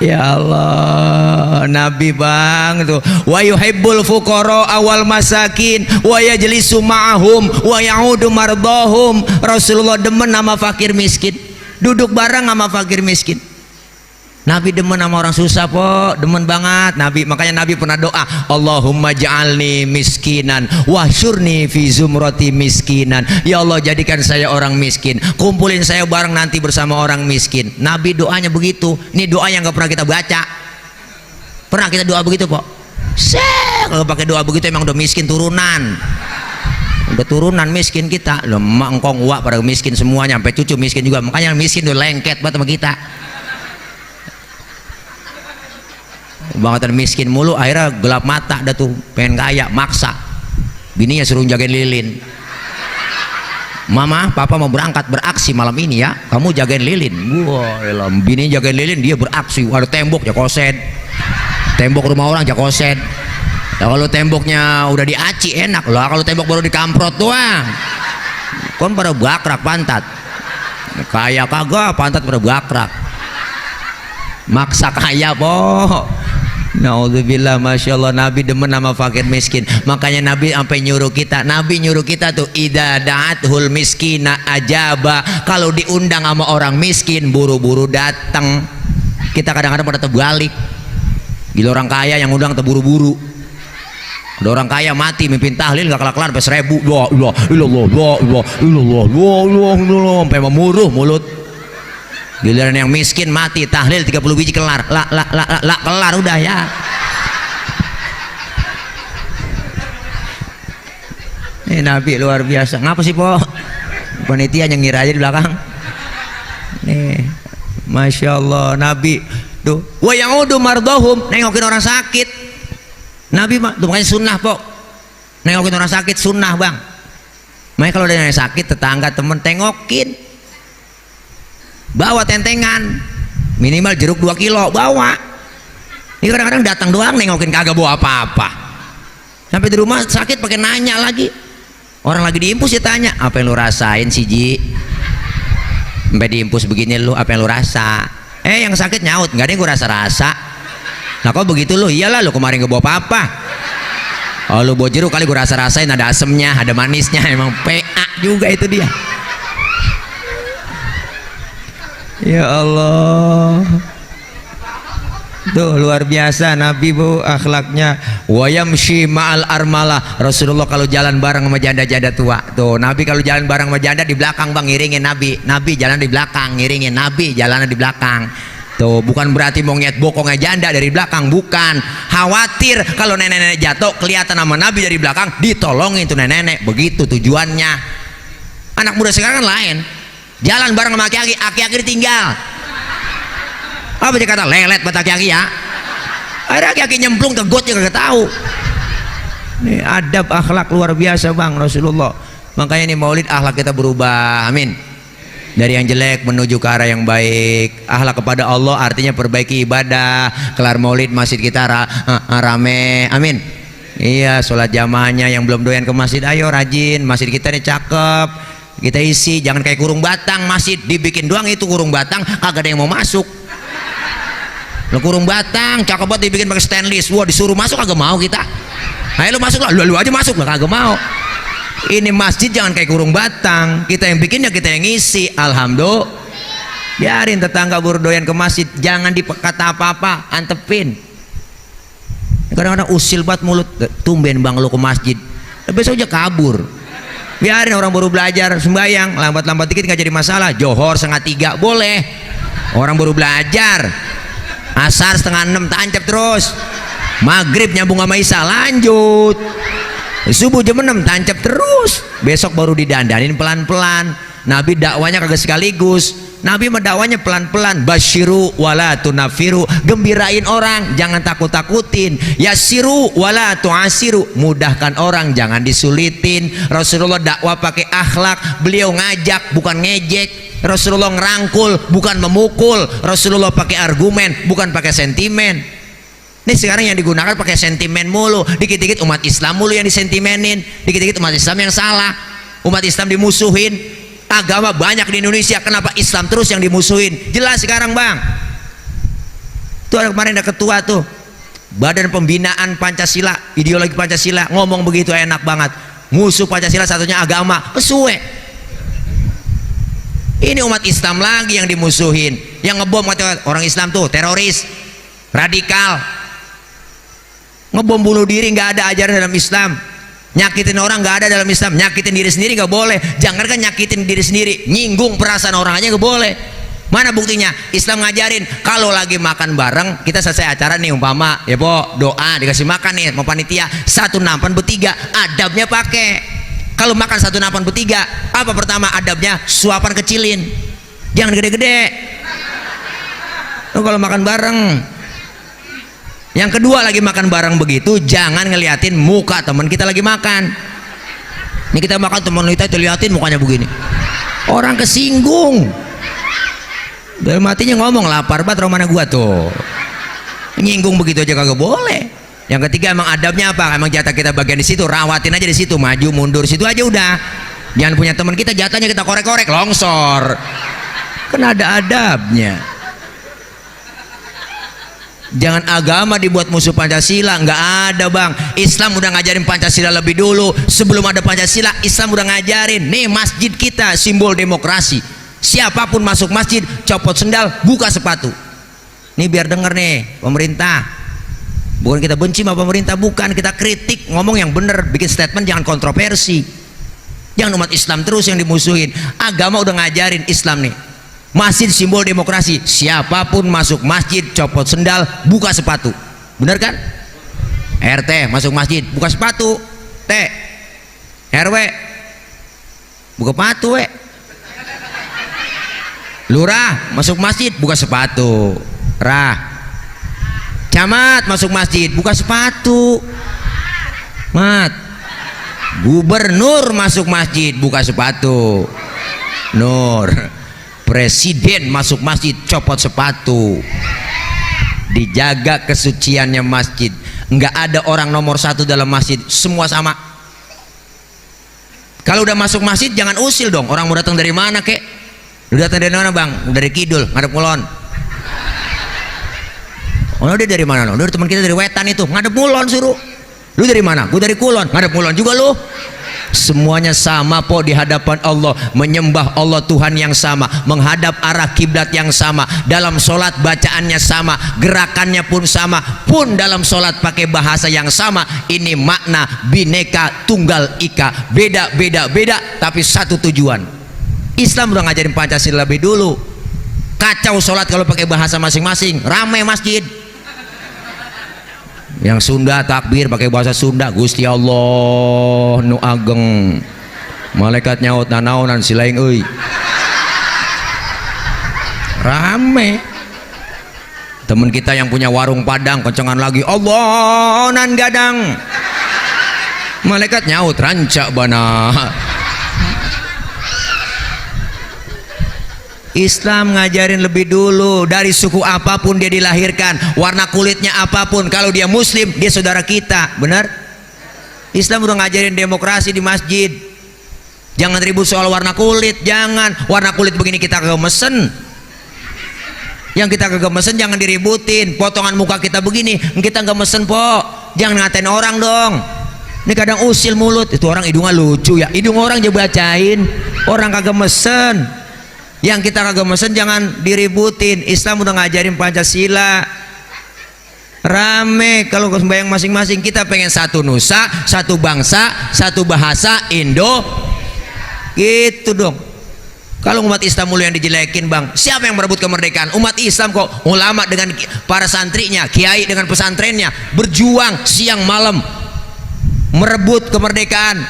Ya Allah, Nabi bang tuh, wa yuhibbul fuqara awal masakin wa yajlisu ma'ahum wa ya'udu mardahum. Rasulullah demen sama fakir miskin, duduk bareng sama fakir miskin. Nabi demen sama orang susah po, demen banget Nabi. Makanya Nabi pernah doa, Allahumma ja'alni miskinan wahsyurni fi zumrati miskinan. Ya Allah, jadikan saya orang miskin, kumpulin saya bareng nanti bersama orang miskin. Nabi doanya begitu. Ini doa yang gak pernah kita baca. Pernah kita doa begitu po? Kalau pakai doa begitu emang udah miskin turunan. Udah turunan miskin kita. Loh, emak engkong uak pada miskin semuanya, sampai cucu miskin juga. Makanya miskin udah lengket banget sama kita. Bangetan miskin mulu, akhirnya gelap mata dah tuh, pengen kaya, maksa bininya suruh jagain lilin. Mama, papa mau berangkat beraksi malam ini ya, kamu jagain lilin. Wah, bini jagain lilin, dia beraksi. Ada tembok jakoset, tembok rumah orang jakoset. Nah, kalau temboknya udah diaci enak lah, kalau tembok baru dikamprot doang kon pada bakrak pantat, kaya kagak pantat pada bakrak, maksa kaya po. Naudzubillah, masya Allah. Nabi demen sama fakir miskin. Makanya Nabi sampai nyuruh kita, Nabi nyuruh kita tuh, idza da'athul miskina ajaba. Kalau diundang sama orang miskin buru-buru datang. Kita kadang-kadang pada terbalik. Gila, orang kaya yang undang terburu-buru. Ada orang kaya mati mimpin tahlil nggak kelar-kelar sampai 1000. Sampai memuruh mulut. Giliran yang miskin mati tahlil 30 biji kelar, kelar udah ya. Ini Nabi luar biasa. Ngapa sih po? Panitia yang ngira aja di belakang. Nih, masya Allah Nabi tuh. Wa yaudu mardahum, nengokin orang sakit. Nabi mah tuh makanya sunnah po. Nengokin orang sakit sunnah bang. Makanya kalau ada yang sakit, tetangga temen tengokin. Bawa tentengan minimal jeruk 2 kilo bawa. Ini kadang-kadang datang doang nengokin, kagak bawa apa-apa. Sampai di rumah sakit pakai nanya lagi. Orang lagi diimpus dia tanya, apa yang lu rasain sih Ji? Sampai diimpus begini lu, apa yang lu rasa? Yang sakit nyaut, nggak ada yang gua rasa-rasa. Nah kok begitu lu? Iyalah lu kemarin gak bawa apa-apa. Oh lu bawa jeruk kali gua rasa-rasain, ada asemnya, ada manisnya. Emang PA juga itu dia. Ya Allah, tuh luar biasa Nabi bu akhlaknya. Wa yamshi ma'al armalah. Rasulullah kalau jalan bareng sama janda-janda tua. Tuh Nabi kalau jalan bareng sama janda di belakang bang ngiringin Nabi. Nabi jalan di belakang ngiringin Nabi, jalan di belakang. Tuh bukan berarti mau ngeliat bokongnya janda dari belakang, bukan. Khawatir kalau nenek-nenek jatuh kelihatan sama Nabi dari belakang, ditolongin tuh nenek-nenek. Begitu tujuannya. Anak muda sekarang kan lain. Jalan bareng sama aki-aki, aki-aki ditinggal. Apa dia kata lelet buat aki-aki ya? Ada aki-aki nyemplung tegot ya kagak tahu. Ini adab akhlak luar biasa bang Rasulullah. Makanya ini maulid akhlak kita berubah. Amin. Dari yang jelek menuju ke arah yang baik. Akhlak kepada Allah artinya perbaiki ibadah. Kelar maulid masjid kita rame. Amin. Iya, sholat jamaahnya yang belum doyan ke masjid, ayo rajin. Masjid kita nih cakep. Kita isi, jangan kayak kurung batang. Masjid dibikin doang itu kurung batang, kagak ada yang mau masuk. Lo kurung batang cakep banget dibikin pakai stainless, wah disuruh masuk kagak mau kita. Ayo lu masuk lah, lu aja masuk lah, kagak mau. Ini masjid jangan kayak kurung batang, kita yang bikin ya kita yang ngisi. Alhamdulillah. Biarin tetangga berdoyan ke masjid, jangan dikata apa-apa, antepin. Kadang-kadang usil banget mulut, tumben bang lu ke masjid, besok aja kabur. Biarin orang baru belajar sembahyang lambat-lambat dikit nggak jadi masalah. Johor 2:30 boleh, orang baru belajar. Asar 5:30 tancap terus. Maghrib nyambung sama Isya lanjut. Subuh jam 6 tancap terus. Besok baru didandanin pelan-pelan. Nabi dakwanya kagak sekaligus. Nabi mendakwanya pelan-pelan. Basyiru wala tunafiru, gembirain orang, jangan takut-takutin. Yassiru wala tu'asiru, mudahkan orang, jangan disulitin. Rasulullah dakwah pakai akhlak, beliau ngajak bukan ngejek. Rasulullah ngerangkul bukan memukul. Rasulullah pakai argumen bukan pakai sentimen. Ini sekarang yang digunakan pakai sentimen mulu. Dikit-dikit umat Islam mulu yang disentimenin, dikit-dikit umat Islam yang salah, umat Islam dimusuhin. Agama banyak di Indonesia, kenapa Islam terus yang dimusuhin? Jelas sekarang bang. Tuh kemarin ada ketua tuh Badan Pembinaan Pancasila, ideologi Pancasila, ngomong begitu enak banget. Musuh Pancasila satunya agama, kesuwe. Ini umat Islam lagi yang dimusuhin. Yang ngebom kata orang Islam tuh teroris, radikal. Ngebom bunuh diri nggak ada ajaran dalam Islam. Nyakitin orang nggak ada dalam Islam. Nyakitin diri sendiri nggak boleh. Jangankan nyakitin diri sendiri, nyinggung perasaan orang aja nggak boleh. Mana buktinya? Islam ngajarin kalau lagi makan bareng, kita selesai acara nih umpama ya po, doa dikasih makan nih mau panitia, satu nampan bertiga, adabnya pakai. Kalau makan satu nampan bertiga, apa pertama adabnya? Suapan kecilin, jangan gede-gede. Kalau makan bareng. Yang kedua, lagi makan bareng begitu jangan ngeliatin muka teman kita lagi makan. Ini kita makan, teman kita liatin mukanya begini, orang kesinggung. Dalam hatinya ngomong, lapar banget mana gua tuh, nyinggung begitu aja kagak boleh. Yang ketiga, emang adabnya apa? Emang jatah kita bagian di situ, rawatin aja di situ, maju mundur situ aja udah. Jangan punya teman kita jatahnya kita korek-korek longsor, kan ada adabnya. Jangan agama dibuat musuh Pancasila, nggak ada bang. Islam udah ngajarin Pancasila lebih dulu. Sebelum ada Pancasila, Islam udah ngajarin. Nih masjid kita simbol demokrasi. Siapapun masuk masjid, copot sendal, buka sepatu. Nih biar denger nih pemerintah. Bukan kita benci sama pemerintah, bukan, kita kritik, ngomong yang bener, bikin statement, jangan kontroversi. Jangan umat Islam terus yang dimusuhin. Agama udah ngajarin Islam nih. Masjid simbol demokrasi. Siapapun masuk masjid, copot sendal, buka sepatu. Bener kan? RT masuk masjid, buka sepatu. T RW buka sepatu. Lurah masuk masjid, buka sepatu. Rah, camat masuk masjid, buka sepatu. Mat, gubernur masuk masjid, buka sepatu. Nur, presiden masuk masjid, copot sepatu. Dijaga kesuciannya masjid. Nggak ada orang nomor satu dalam masjid, semua sama. Kalau udah masuk masjid jangan usil dong. Orang mau datang dari mana kek? Lu datang dari mana bang? Dari kidul, ngadep kulon. Oh dia dari mana? Dari teman kita dari wetan itu, ngadep kulon suruh. Lu dari mana? Gue dari kulon, ngadep kulon juga lu. Semuanya sama po di hadapan Allah, menyembah Allah Tuhan yang sama, menghadap arah kiblat yang sama, dalam sholat bacaannya sama, gerakannya pun sama, pun dalam sholat pakai bahasa yang sama. Ini makna bineka tunggal ika, beda tapi satu tujuan. Islam udah ngajarin Pancasila lebih dulu. Kacau sholat kalau pakai bahasa masing-masing, rame masjid. Yang Sunda takbir pakai bahasa Sunda, Gusti Allah nu ageng, malaikat nyaut nanaonan silaing euy. Rame. Temen kita yang punya warung Padang kencengan lagi, Allah nan gadang, malaikat nyaut rancak bana. Islam ngajarin lebih dulu. Dari suku apapun dia dilahirkan, warna kulitnya apapun, kalau dia muslim dia saudara kita. Benar? Islam udah ngajarin demokrasi di masjid. Jangan ribut soal warna kulit. Jangan, warna kulit begini kita kagak mesen. Yang kita kagak mesen jangan diributin. Potongan muka kita begini kita nggak mesen po. Jangan ngatain orang dong. Ini kadang usil mulut, itu orang hidungnya lucu ya, hidung orang aja bacain, orang kagak mesen. Yang kita kagak mesen jangan diributin. Islam udah ngajarin Pancasila. Rame kalau sembahyang masing-masing. Kita pengen satu nusa, satu bangsa, satu bahasa, Indo. Gitu dong. Kalau umat Islam mulu yang dijelekin bang, siapa yang merebut kemerdekaan? Umat Islam kok. Ulama dengan para santrinya, kiai dengan pesantrennya, berjuang siang malam merebut kemerdekaan,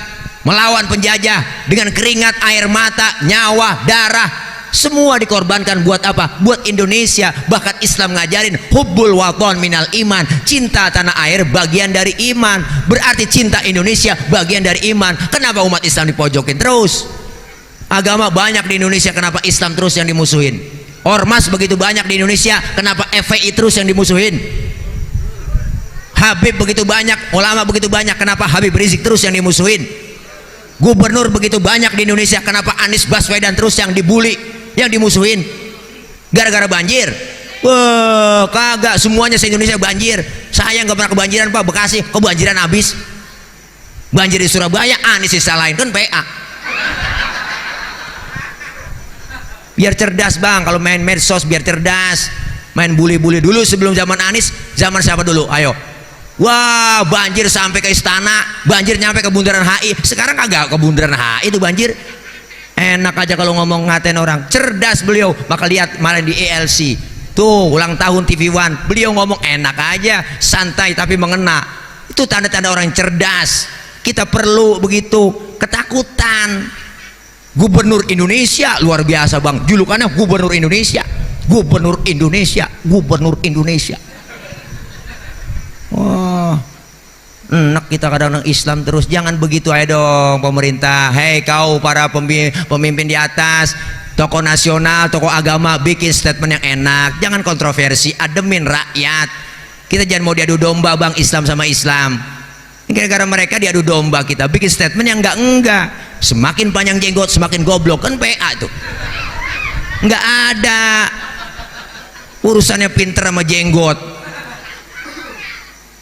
melawan penjajah dengan keringat, air mata, nyawa, darah. Semua dikorbankan buat apa? Buat Indonesia. Bahkan Islam ngajarin hubbul waton minal iman, cinta tanah air bagian dari iman. Berarti cinta Indonesia bagian dari iman. Kenapa umat Islam dipojokin terus? Agama banyak di Indonesia, kenapa Islam terus yang dimusuhin? Ormas begitu banyak di Indonesia, kenapa FPI terus yang dimusuhin? Habib begitu banyak, ulama begitu banyak, kenapa Habib Rizik terus yang dimusuhin? Gubernur begitu banyak di Indonesia, kenapa Anies Baswedan terus yang dibully, yang dimusuhin? Gara-gara banjir? Wah, kagak, semuanya se-Indonesia banjir. Saya nggak pernah kebanjiran Pak, Bekasi kebanjiran habis. Banjir di Surabaya, Anies disalahin kan PA. Biar cerdas bang, kalau main medsos biar cerdas. Main bully-bully dulu sebelum zaman Anies. Zaman siapa dulu? Ayo. Wah, banjir sampai ke istana, banjir nyampe ke bundaran HI. Sekarang kagak ke bundaran HI itu banjir. Enak aja kalau ngomong ngatain orang. Cerdas beliau. Maka lihat malah di ELC tuh ulang tahun TV One, beliau ngomong enak aja, santai tapi mengena. Itu tanda-tanda orang cerdas. Kita perlu begitu. Ketakutan. Gubernur Indonesia luar biasa bang, julukannya Gubernur Indonesia, Gubernur Indonesia, Gubernur Indonesia. Wah, enak kita kadang-kadang Islam terus. Jangan begitu aja dong pemerintah. Hei kau para pemimpin di atas, tokoh nasional, tokoh agama, bikin statement yang enak, jangan kontroversi, ademin rakyat. Kita jangan mau diadu domba bang, Islam sama Islam. Gara-gara mereka diadu domba, kita bikin statement yang enggak. Semakin panjang jenggot semakin goblok, kan PA tuh. Enggak ada urusannya pinter sama jenggot.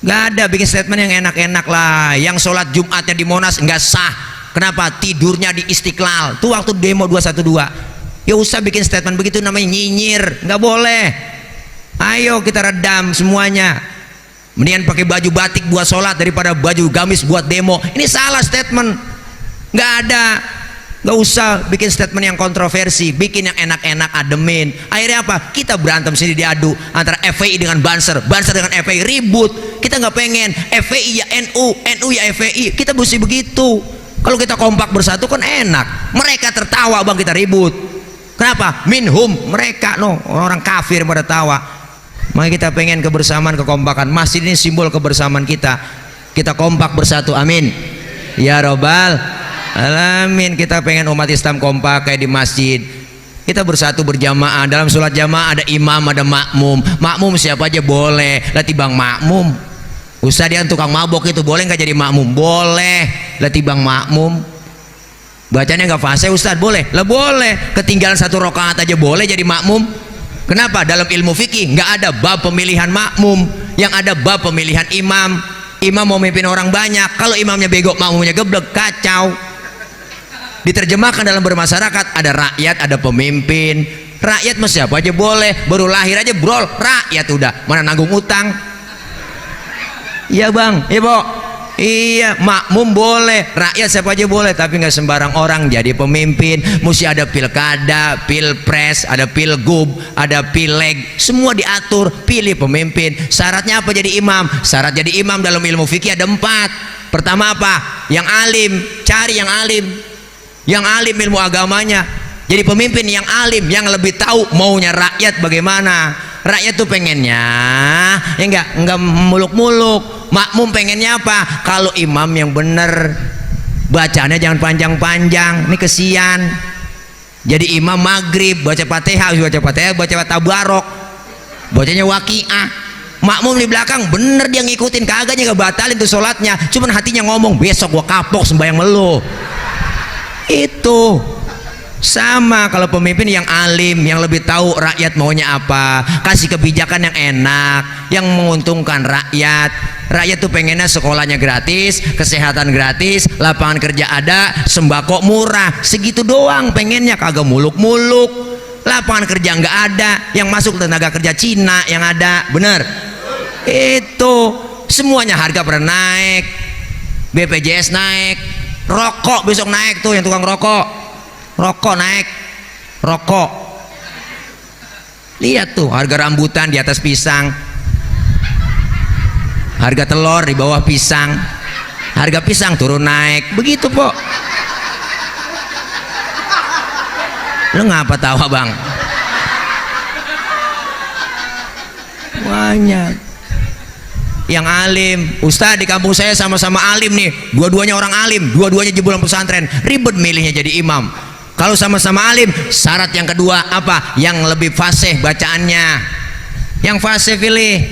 Enggak ada, bikin statement yang enak-enak lah. Yang sholat Jumatnya di Monas enggak sah. Kenapa? Tidurnya di Istiqlal. Tuh waktu demo 212. Ya usah bikin statement begitu, namanya nyinyir, nggak boleh. Ayo kita redam semuanya. Mendingan pakai baju batik buat sholat daripada baju gamis buat demo. Ini salah statement. Nggak ada. Nggak usah bikin statement yang kontroversi, bikin yang enak-enak, ademin. Akhirnya apa? Kita berantem sini, diadu antara FPI dengan Banser, Banser dengan FPI, ribut. Kita nggak pengen FPI ya NU, NU ya FPI. Kita mesti begitu. Kalau kita kompak bersatu kan enak. Mereka tertawa bang, kita ribut. Kenapa? Minhum, mereka no, orang kafir pada tawa. Makanya kita pengen kebersamaan, kekompakan. Masjid ini simbol kebersamaan kita. Kita kompak bersatu, amin ya robbal alamin. Kita pengen umat Islam kompak kayak di masjid. Kita bersatu berjamaah. Dalam sholat jamaah ada imam, ada makmum. Makmum siapa aja boleh. Latih bang makmum. Ustaz dia tukang mabok itu boleh nggak jadi makmum? Boleh. Latih bang makmum. Bacanya nggak fase Ustaz, boleh? Lah boleh. Ketinggalan 1 rakaat aja boleh jadi makmum. Kenapa? Dalam ilmu fikih nggak ada bab pemilihan makmum, yang ada bab pemilihan imam. Imam mau memimpin orang banyak, kalau imamnya bego, makmumnya geblek, kacau. Diterjemahkan dalam bermasyarakat, ada rakyat, ada pemimpin. Rakyat mah siapa aja boleh, baru lahir aja brol, rakyat udah, mana nanggung utang. Iya bang, ibu. Iya, makmum boleh, rakyat siapa aja boleh, tapi nggak sembarang orang jadi pemimpin. Mesti ada pilkada, pilpres, ada pilgub, ada pileg, semua diatur, pilih pemimpin. Syaratnya apa jadi imam? Syarat jadi imam dalam ilmu fikih ada 4. Pertama apa? Yang alim, cari yang alim. Yang alim ilmu agamanya. Jadi pemimpin yang alim, yang lebih tahu maunya rakyat bagaimana. Rakyat tuh pengennya ya enggak muluk-muluk. Makmum pengennya apa? Kalau imam yang bener, bacanya jangan panjang-panjang, ini kesian. Jadi imam maghrib baca Fatihah, baca tabarok, bacanya waqiah. Makmum di belakang bener dia ngikutin, kagaknya nggak batalin tuh sholatnya, cuman hatinya ngomong besok gua kapok sembahyang melu. Itu sama kalau pemimpin yang alim, yang lebih tahu rakyat maunya apa, kasih kebijakan yang enak, yang menguntungkan rakyat. Rakyat tuh pengennya sekolahnya gratis, kesehatan gratis, lapangan kerja ada, sembako murah, segitu doang pengennya, kagak muluk-muluk. Lapangan kerja nggak ada, yang masuk tenaga kerja Cina yang ada, bener? Itu semuanya harga pernah naik, BPJS naik, rokok besok naik tuh yang tukang rokok. Rokok naik, rokok. Lihat tuh harga rambutan di atas pisang, harga telur di bawah pisang, harga pisang turun naik, begitu po. Lu ngapa tawa bang? Banyak yang alim. Ustaz di kampung saya sama-sama alim nih, dua-duanya orang alim, dua-duanya jebolan pesantren, ribet milihnya jadi imam. Kalau sama-sama alim, syarat yang kedua apa? Yang lebih fasih bacaannya. Yang fasih pilih.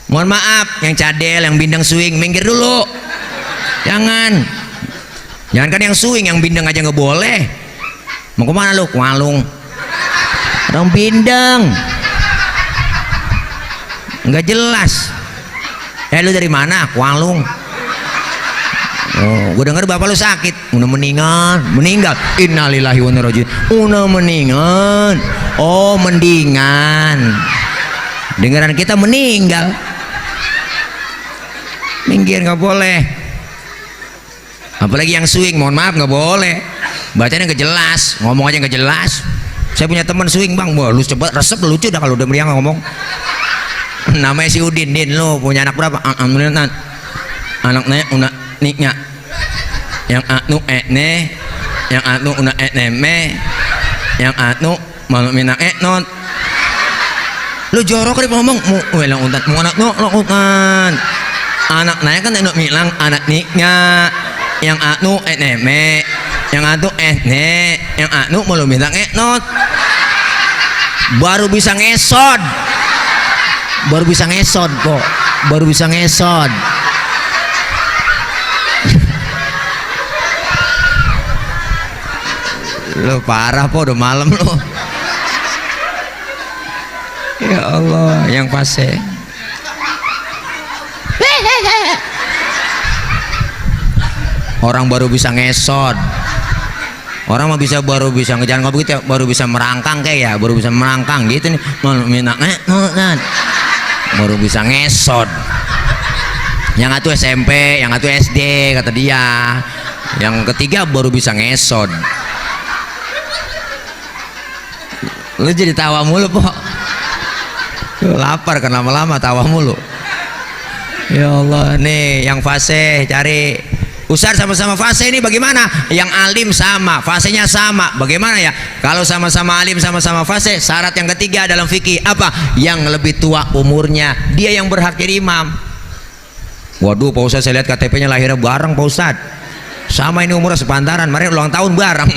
Mohon maaf, yang cadel, yang bindeng swing, minggir dulu. Jangan kan yang swing, yang bindeng aja nggak boleh. Mau kemana lu? Kualung. Orang bindeng. Nggak jelas. Lu dari mana? Kualung. Oh, gue denger bapak lu sakit, udah meninggal. Innalillahi wa inna ilaihi raji'un. Udah meninggal. Oh, mendingan. Dengeran kita meninggal. Minggir, nggak boleh. Apalagi yang swing, mohon maaf nggak boleh. Bacanya nggak jelas, ngomong aja nggak jelas. Saya punya teman swing bang, wah lu coba resep lucu dah kalau udah meriang ngomong. Namanya si Udin, Din, lu punya anak berapa? Alhamdulillah, anaknya udah niknya. Yang anu ne, yang anu una me, yang anu malu minang non. Lu jorok kali ngomong, lang untan, mu anak no, lang untan. Anak nanya kan enak bilang anak niknya, yang anu me, yang anu ne, yang anu malu minang non. Baru bisa ngesod, kok, baru bisa ngesod. Lo parah po, udah malam lo. Ya Allah, yang fase. Orang baru bisa ngesot. Orang mah bisa baru bisa ngejalan ngopi gitu, baru bisa merangkang kayak ya, baru bisa merangkang gitu nih. Baru bisa ngesot. Yang satu SMP, yang satu SD kata dia. Yang ketiga baru bisa ngesot. Lu jadi tawa mulu po. Lapar kan lama-lama tawa mulu. Ya Allah, nih yang fase cari. Ustaz sama-sama fase ini bagaimana? Yang alim sama, fasenya sama. Bagaimana ya? Kalau sama-sama alim, sama-sama fase, syarat yang ketiga dalam fikih apa? Yang lebih tua umurnya, dia yang berhak jadi imam. Waduh, Pak Ustaz, saya lihat KTP-nya lahirnya bareng Pak Ustaz. Sama ini umurnya sepantaran, mari ulang tahun bareng.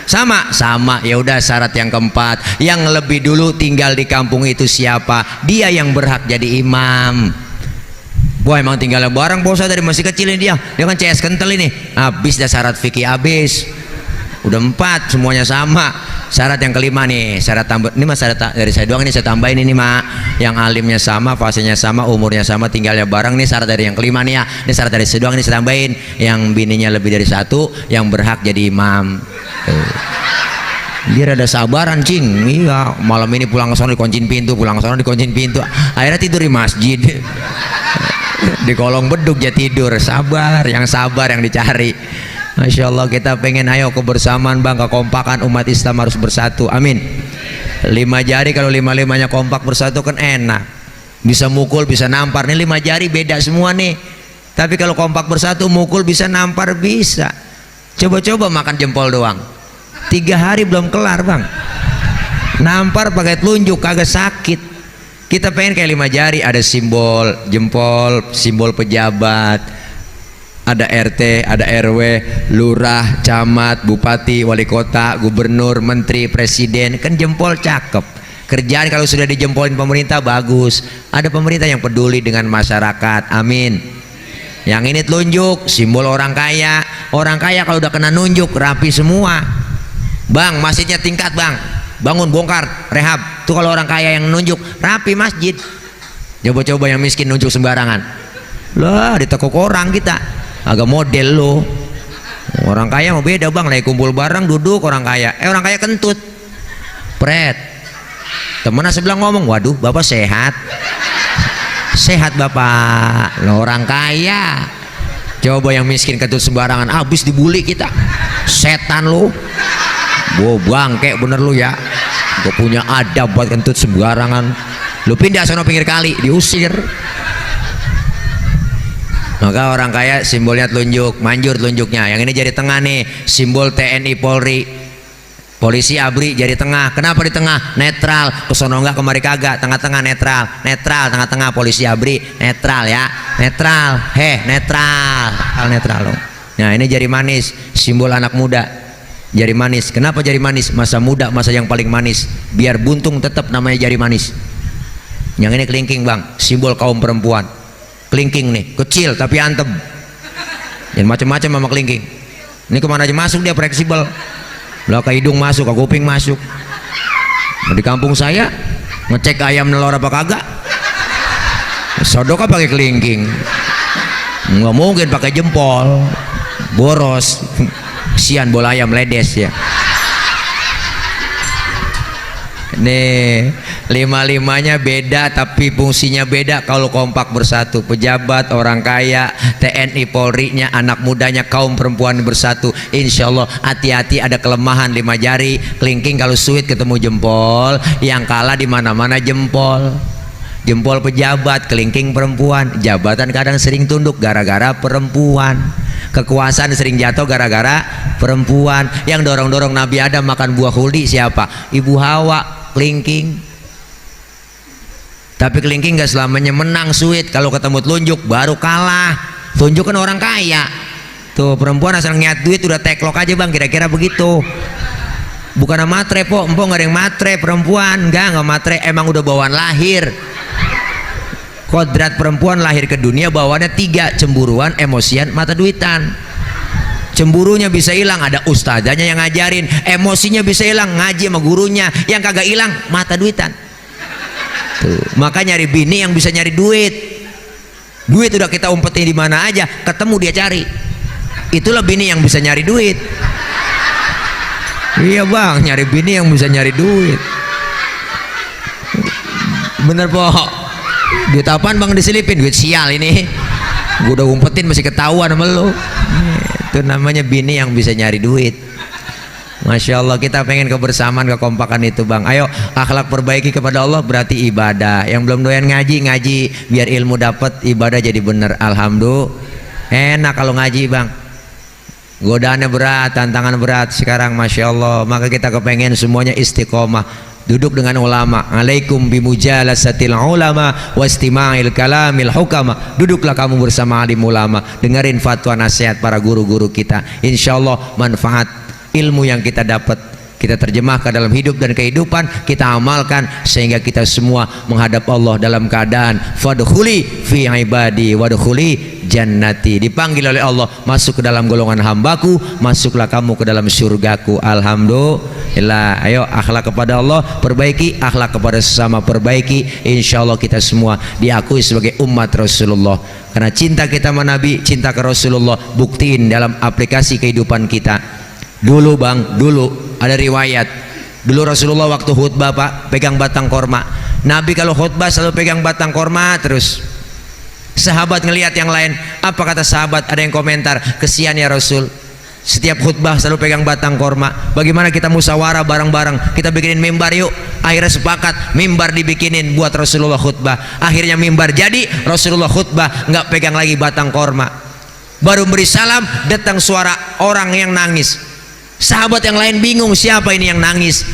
Sama ya udah, syarat yang keempat, yang lebih dulu tinggal di kampung itu siapa, dia yang berhak jadi imam. Wah, emang tinggalnya bareng bosa dari masih kecil ini, dia kan CS kental ini, habis dah syarat fikih habis, udah 4 semuanya sama. Syarat yang kelima nih, syarat tambah ini mas, syarat dari saya doang ini saya tambahin ini mak, yang alimnya sama, fasenya sama, umurnya sama, tinggalnya bareng. Nih syarat dari yang kelima nih ya, ini syarat dari saya doang ini saya tambahin, yang bininya lebih dari 1 yang berhak jadi imam. Dia ada sabaran cing, iya malam ini pulang ke sana dikuncin pintu, pulang ke sana dikuncin pintu, akhirnya tidur di masjid. Di kolong beduk dia tidur. Sabar, yang dicari. Masya Allah, kita pengen ayo kebersamaan bang, kekompakan umat Islam harus bersatu, amin. 5 jari kalau 5-5-nya kompak bersatu kan enak, bisa mukul bisa nampar. Nih 5 jari beda semua nih, tapi kalau kompak bersatu mukul bisa nampar bisa. Coba-coba makan jempol doang 3 hari belum kelar bang, nampar pakai telunjuk kagak sakit. Kita pengen kayak 5 jari, ada simbol jempol, simbol pejabat, ada RT, ada RW, lurah, camat, bupati, wali kota, gubernur, menteri, presiden, kan jempol cakep. Kerjaan kalau sudah dijempolin pemerintah bagus. Ada pemerintah yang peduli dengan masyarakat, amin. Yang ini telunjuk, simbol orang kaya. Orang kaya kalau udah kena nunjuk rapi semua. Bang, masjidnya tingkat bang, bangun bongkar rehab tuh. Kalau orang kaya yang nunjuk rapi masjid. Coba-coba yang miskin nunjuk sembarangan, lah ditekuk orang kita agak model lo. Orang kaya mau beda bang, lagi kumpul bareng duduk orang kaya, orang kaya kentut pret. Temennya sebelah ngomong, waduh bapak sehat? Sehat bapak. Lo orang kaya. Coba yang miskin kentut sembarangan, habis dibully kita. Setan lo. Wow bangke bener lu ya, gue punya adab buat kentut sembarangan. Lu pindah sono pinggir kali, diusir. Maka orang kaya simbolnya telunjuk, manjur telunjuknya. Yang ini jari tengah nih, simbol TNI Polri, polisi ABRI jari tengah. Kenapa di tengah? Netral, kesono enggak kemari kagak, tengah-tengah netral, netral tengah-tengah. Polisi ABRI netral ya, netral, netral loh. Nah ini jari manis, simbol anak muda. Jari manis, kenapa jari manis? Masa muda, masa yang paling manis. Biar buntung tetap namanya jari manis. Yang ini kelingking bang, simbol kaum perempuan. Kelingking nih, kecil tapi antem. Yang macam-macam sama kelingking. Ini kemana aja masuk dia, fleksibel. Lah ke hidung masuk, ke kuping masuk. Di kampung saya ngecek ayam nelor apa kagak, sodok apa pakai kelingking. Nggak mungkin pakai jempol, boros. Kesian bola ayam ledes ya. Nih, lima-limanya beda tapi fungsinya beda kalau kompak bersatu. Pejabat, orang kaya, TNI, Polri-nya, anak mudanya, kaum perempuan bersatu. Insya Allah hati-hati ada kelemahan 5 jari. Kelingking kalau suit ketemu jempol, yang kalah di mana-mana jempol. Jempol pejabat, kelingking perempuan. Jabatan kadang sering tunduk gara-gara perempuan. Kekuasaan sering jatuh gara-gara perempuan. Yang dorong-dorong Nabi Adam makan buah khuldi siapa? Ibu Hawa. Kelingking. Tapi kelingking gak selamanya menang suit. Kalau ketemu telunjuk baru kalah. Telunjuk kan orang kaya. Tuh perempuan asal ngiat duit udah teklok aja bang, kira-kira begitu. Bukan matre po, empok gak ada yang matre perempuan. Enggak matre, emang udah bawaan lahir. Kodrat perempuan lahir ke dunia bawaannya 3: cemburuan, emosian, mata duitan. Cemburunya bisa hilang, ada ustazanya yang ngajarin. Emosinya bisa hilang, ngaji sama gurunya. Yang kagak hilang, mata duitan. Tuh, maka nyari bini yang bisa nyari duit. Duit udah kita umpetin di mana aja, ketemu dia cari. Itulah bini yang bisa nyari duit. Iya bang, nyari bini yang bisa nyari duit. Bener po. Duit apaan bang diselipin? Duit sial ini. Gue udah umpetin masih ketahuan sama lo. Itu namanya bini yang bisa nyari duit. Masya Allah, kita pengen kebersamaan, kekompakan itu bang. Ayo akhlak perbaiki kepada Allah berarti ibadah. Yang belum doyan ngaji, ngaji biar ilmu dapat, ibadah jadi bener. Alhamdulillah. Enak kalau ngaji bang. Godaannya berat, tantangan berat sekarang Masya Allah. Maka kita kepengen semuanya istiqomah. Duduk dengan ulama. Alaikum bimujalasatil ulama wastima'il kalamil hukama. Duduklah kamu bersama alim ulama, dengerin fatwa nasihat para guru-guru kita. Insya Allah manfaat ilmu yang kita dapat kita terjemahkan dalam hidup dan kehidupan, kita amalkan sehingga kita semua menghadap Allah dalam keadaan fadkhuli fi ibadi wadkhuli jannati. Dipanggil oleh Allah, masuk ke dalam golongan hambaku, masuklah kamu ke dalam surgaku. Alhamdulillah. Ayo akhlak kepada Allah perbaiki, akhlak kepada sesama perbaiki. Insya Allah kita semua diakui sebagai umat Rasulullah. Karena cinta kita sama Nabi, cinta ke Rasulullah, buktiin dalam aplikasi kehidupan kita. Dulu bang, dulu ada riwayat. Dulu Rasulullah waktu khutbah pak, pegang batang korma. Nabi kalau khutbah selalu pegang batang korma terus. Sahabat ngelihat yang lain, apa kata sahabat? Ada yang komentar, kesian ya Rasul, setiap khutbah selalu pegang batang korma. Bagaimana kita musyawarah bareng-bareng, kita bikinin mimbar yuk. Akhirnya sepakat mimbar dibikinin buat Rasulullah khutbah. Akhirnya mimbar jadi, Rasulullah khutbah nggak pegang lagi batang korma. Baru beri salam, datang suara orang yang nangis. Sahabat yang lain bingung, siapa ini yang nangis?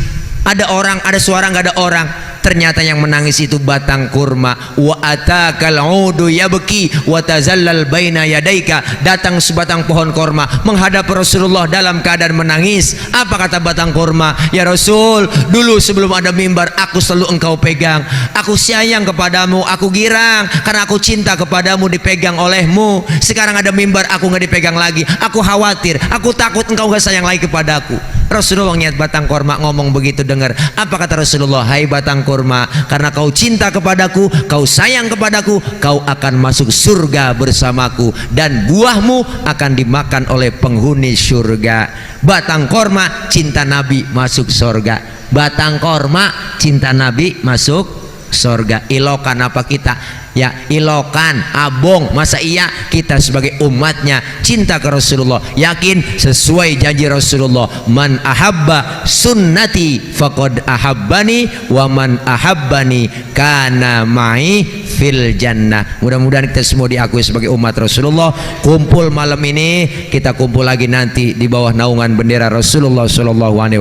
Ada orang, ada suara, nggak ada orang. Ternyata yang menangis itu batang kurma. Wa atakal udu yabki wa tazallal baina yadaika. Datang sebatang pohon kurma menghadap Rasulullah dalam keadaan menangis. Apa kata batang kurma? Ya Rasul, dulu sebelum ada mimbar aku selalu engkau pegang. Aku sayang kepadamu, aku girang karena aku cinta kepadamu, dipegang olehmu. Sekarang ada mimbar aku nggak dipegang lagi. Aku khawatir, aku takut engkau nggak sayang lagi kepadaku. Rasulullah niat batang korma ngomong begitu, dengar apa kata Rasulullah? Hai batang korma, karena kau cinta kepadaku, kau sayang kepadaku, kau akan masuk surga bersamaku dan buahmu akan dimakan oleh penghuni surga. Batang korma cinta Nabi masuk surga. Batang korma cinta Nabi masuk surga. Ilokan apa kita? Ya ilokan, abong. Masa iya kita sebagai umatnya cinta ke Rasulullah, yakin sesuai janji Rasulullah, man ahabba sunnati faqad ahabbani wa man ahabbani kana ma'i fil jannah. Mudah-mudahan kita semua diakui sebagai umat Rasulullah. Kumpul malam ini, kita kumpul lagi nanti di bawah naungan bendera Rasulullah SAW.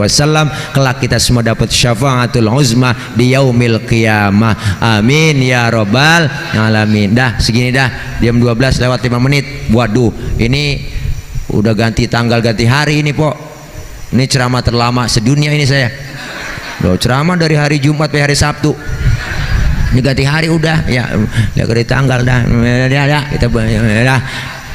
Kelak kita semua dapat syafaatul uzma di yaumil qiyamah. Amin ya rabbal alamin. Dah segini dah, jam 12 lewat 5 menit. Waduh, ini udah ganti tanggal, ganti hari ini po. Ini ceramah terlama sedunia ini saya. Loh, ceramah dari hari Jumat sampai hari Sabtu. Ini ganti hari udah ya, ganti tanggal dah. Kita dah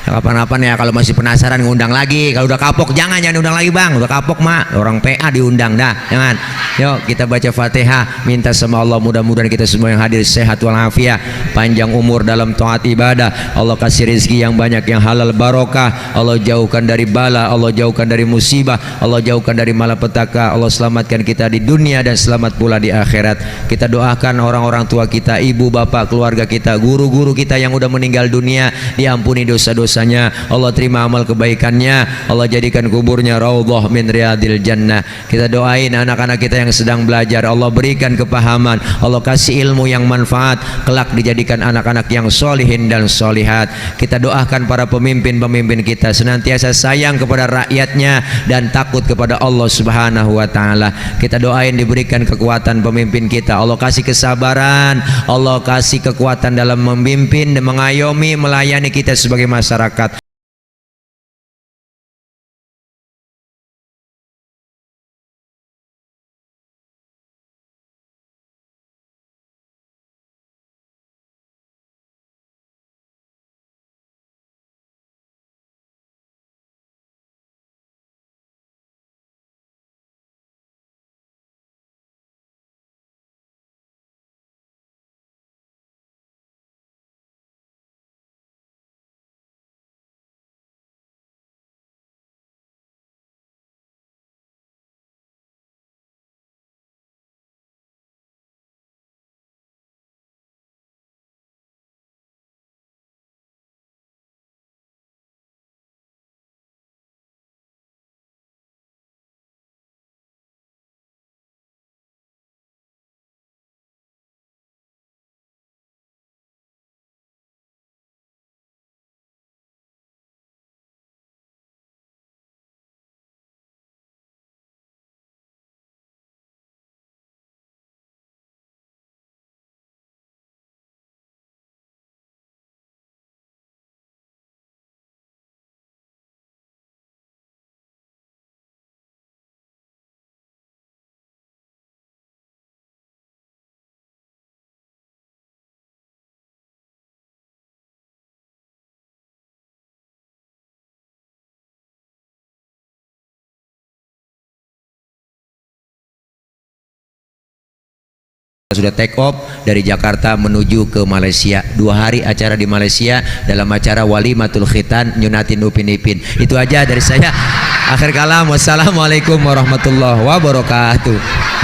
Kapan-kapan ya kalau masih penasaran ngundang lagi. Kalau udah kapok jangan undang lagi bang. Udah kapok mak, orang PA diundang dah, jangan. Yuk kita baca Fatihah, minta sama Allah mudah-mudahan kita semua yang hadir sehat walafiat, panjang umur dalam taat ibadah. Allah kasih rezeki yang banyak yang halal barokah. Allah jauhkan dari bala, Allah jauhkan dari musibah, Allah jauhkan dari malapetaka. Allah selamatkan kita di dunia dan selamat pula di akhirat. Kita doakan orang-orang tua kita, ibu bapak, keluarga kita, guru-guru kita yang udah meninggal dunia, diampuni dosa-dosa. Allah terima amal kebaikannya, Allah jadikan kuburnya raudhah min riyadil jannah. Kita doain anak-anak kita yang sedang belajar, Allah berikan kepahaman, Allah kasih ilmu yang manfaat, kelak dijadikan anak-anak yang solihin dan solihat. Kita doakan para pemimpin-pemimpin kita senantiasa sayang kepada rakyatnya dan takut kepada Allah Subhanahu wa taala. Kita doain diberikan kekuatan pemimpin kita, Allah kasih kesabaran, Allah kasih kekuatan dalam memimpin dan mengayomi melayani kita sebagai masyarakat. Sudah take off dari Jakarta menuju ke Malaysia. 2 hari acara di Malaysia dalam acara Walimatul Khitan nyunatin Upin Ipin. Itu aja dari saya. Akhir kalam, wassalamualaikum warahmatullahi wabarakatuh.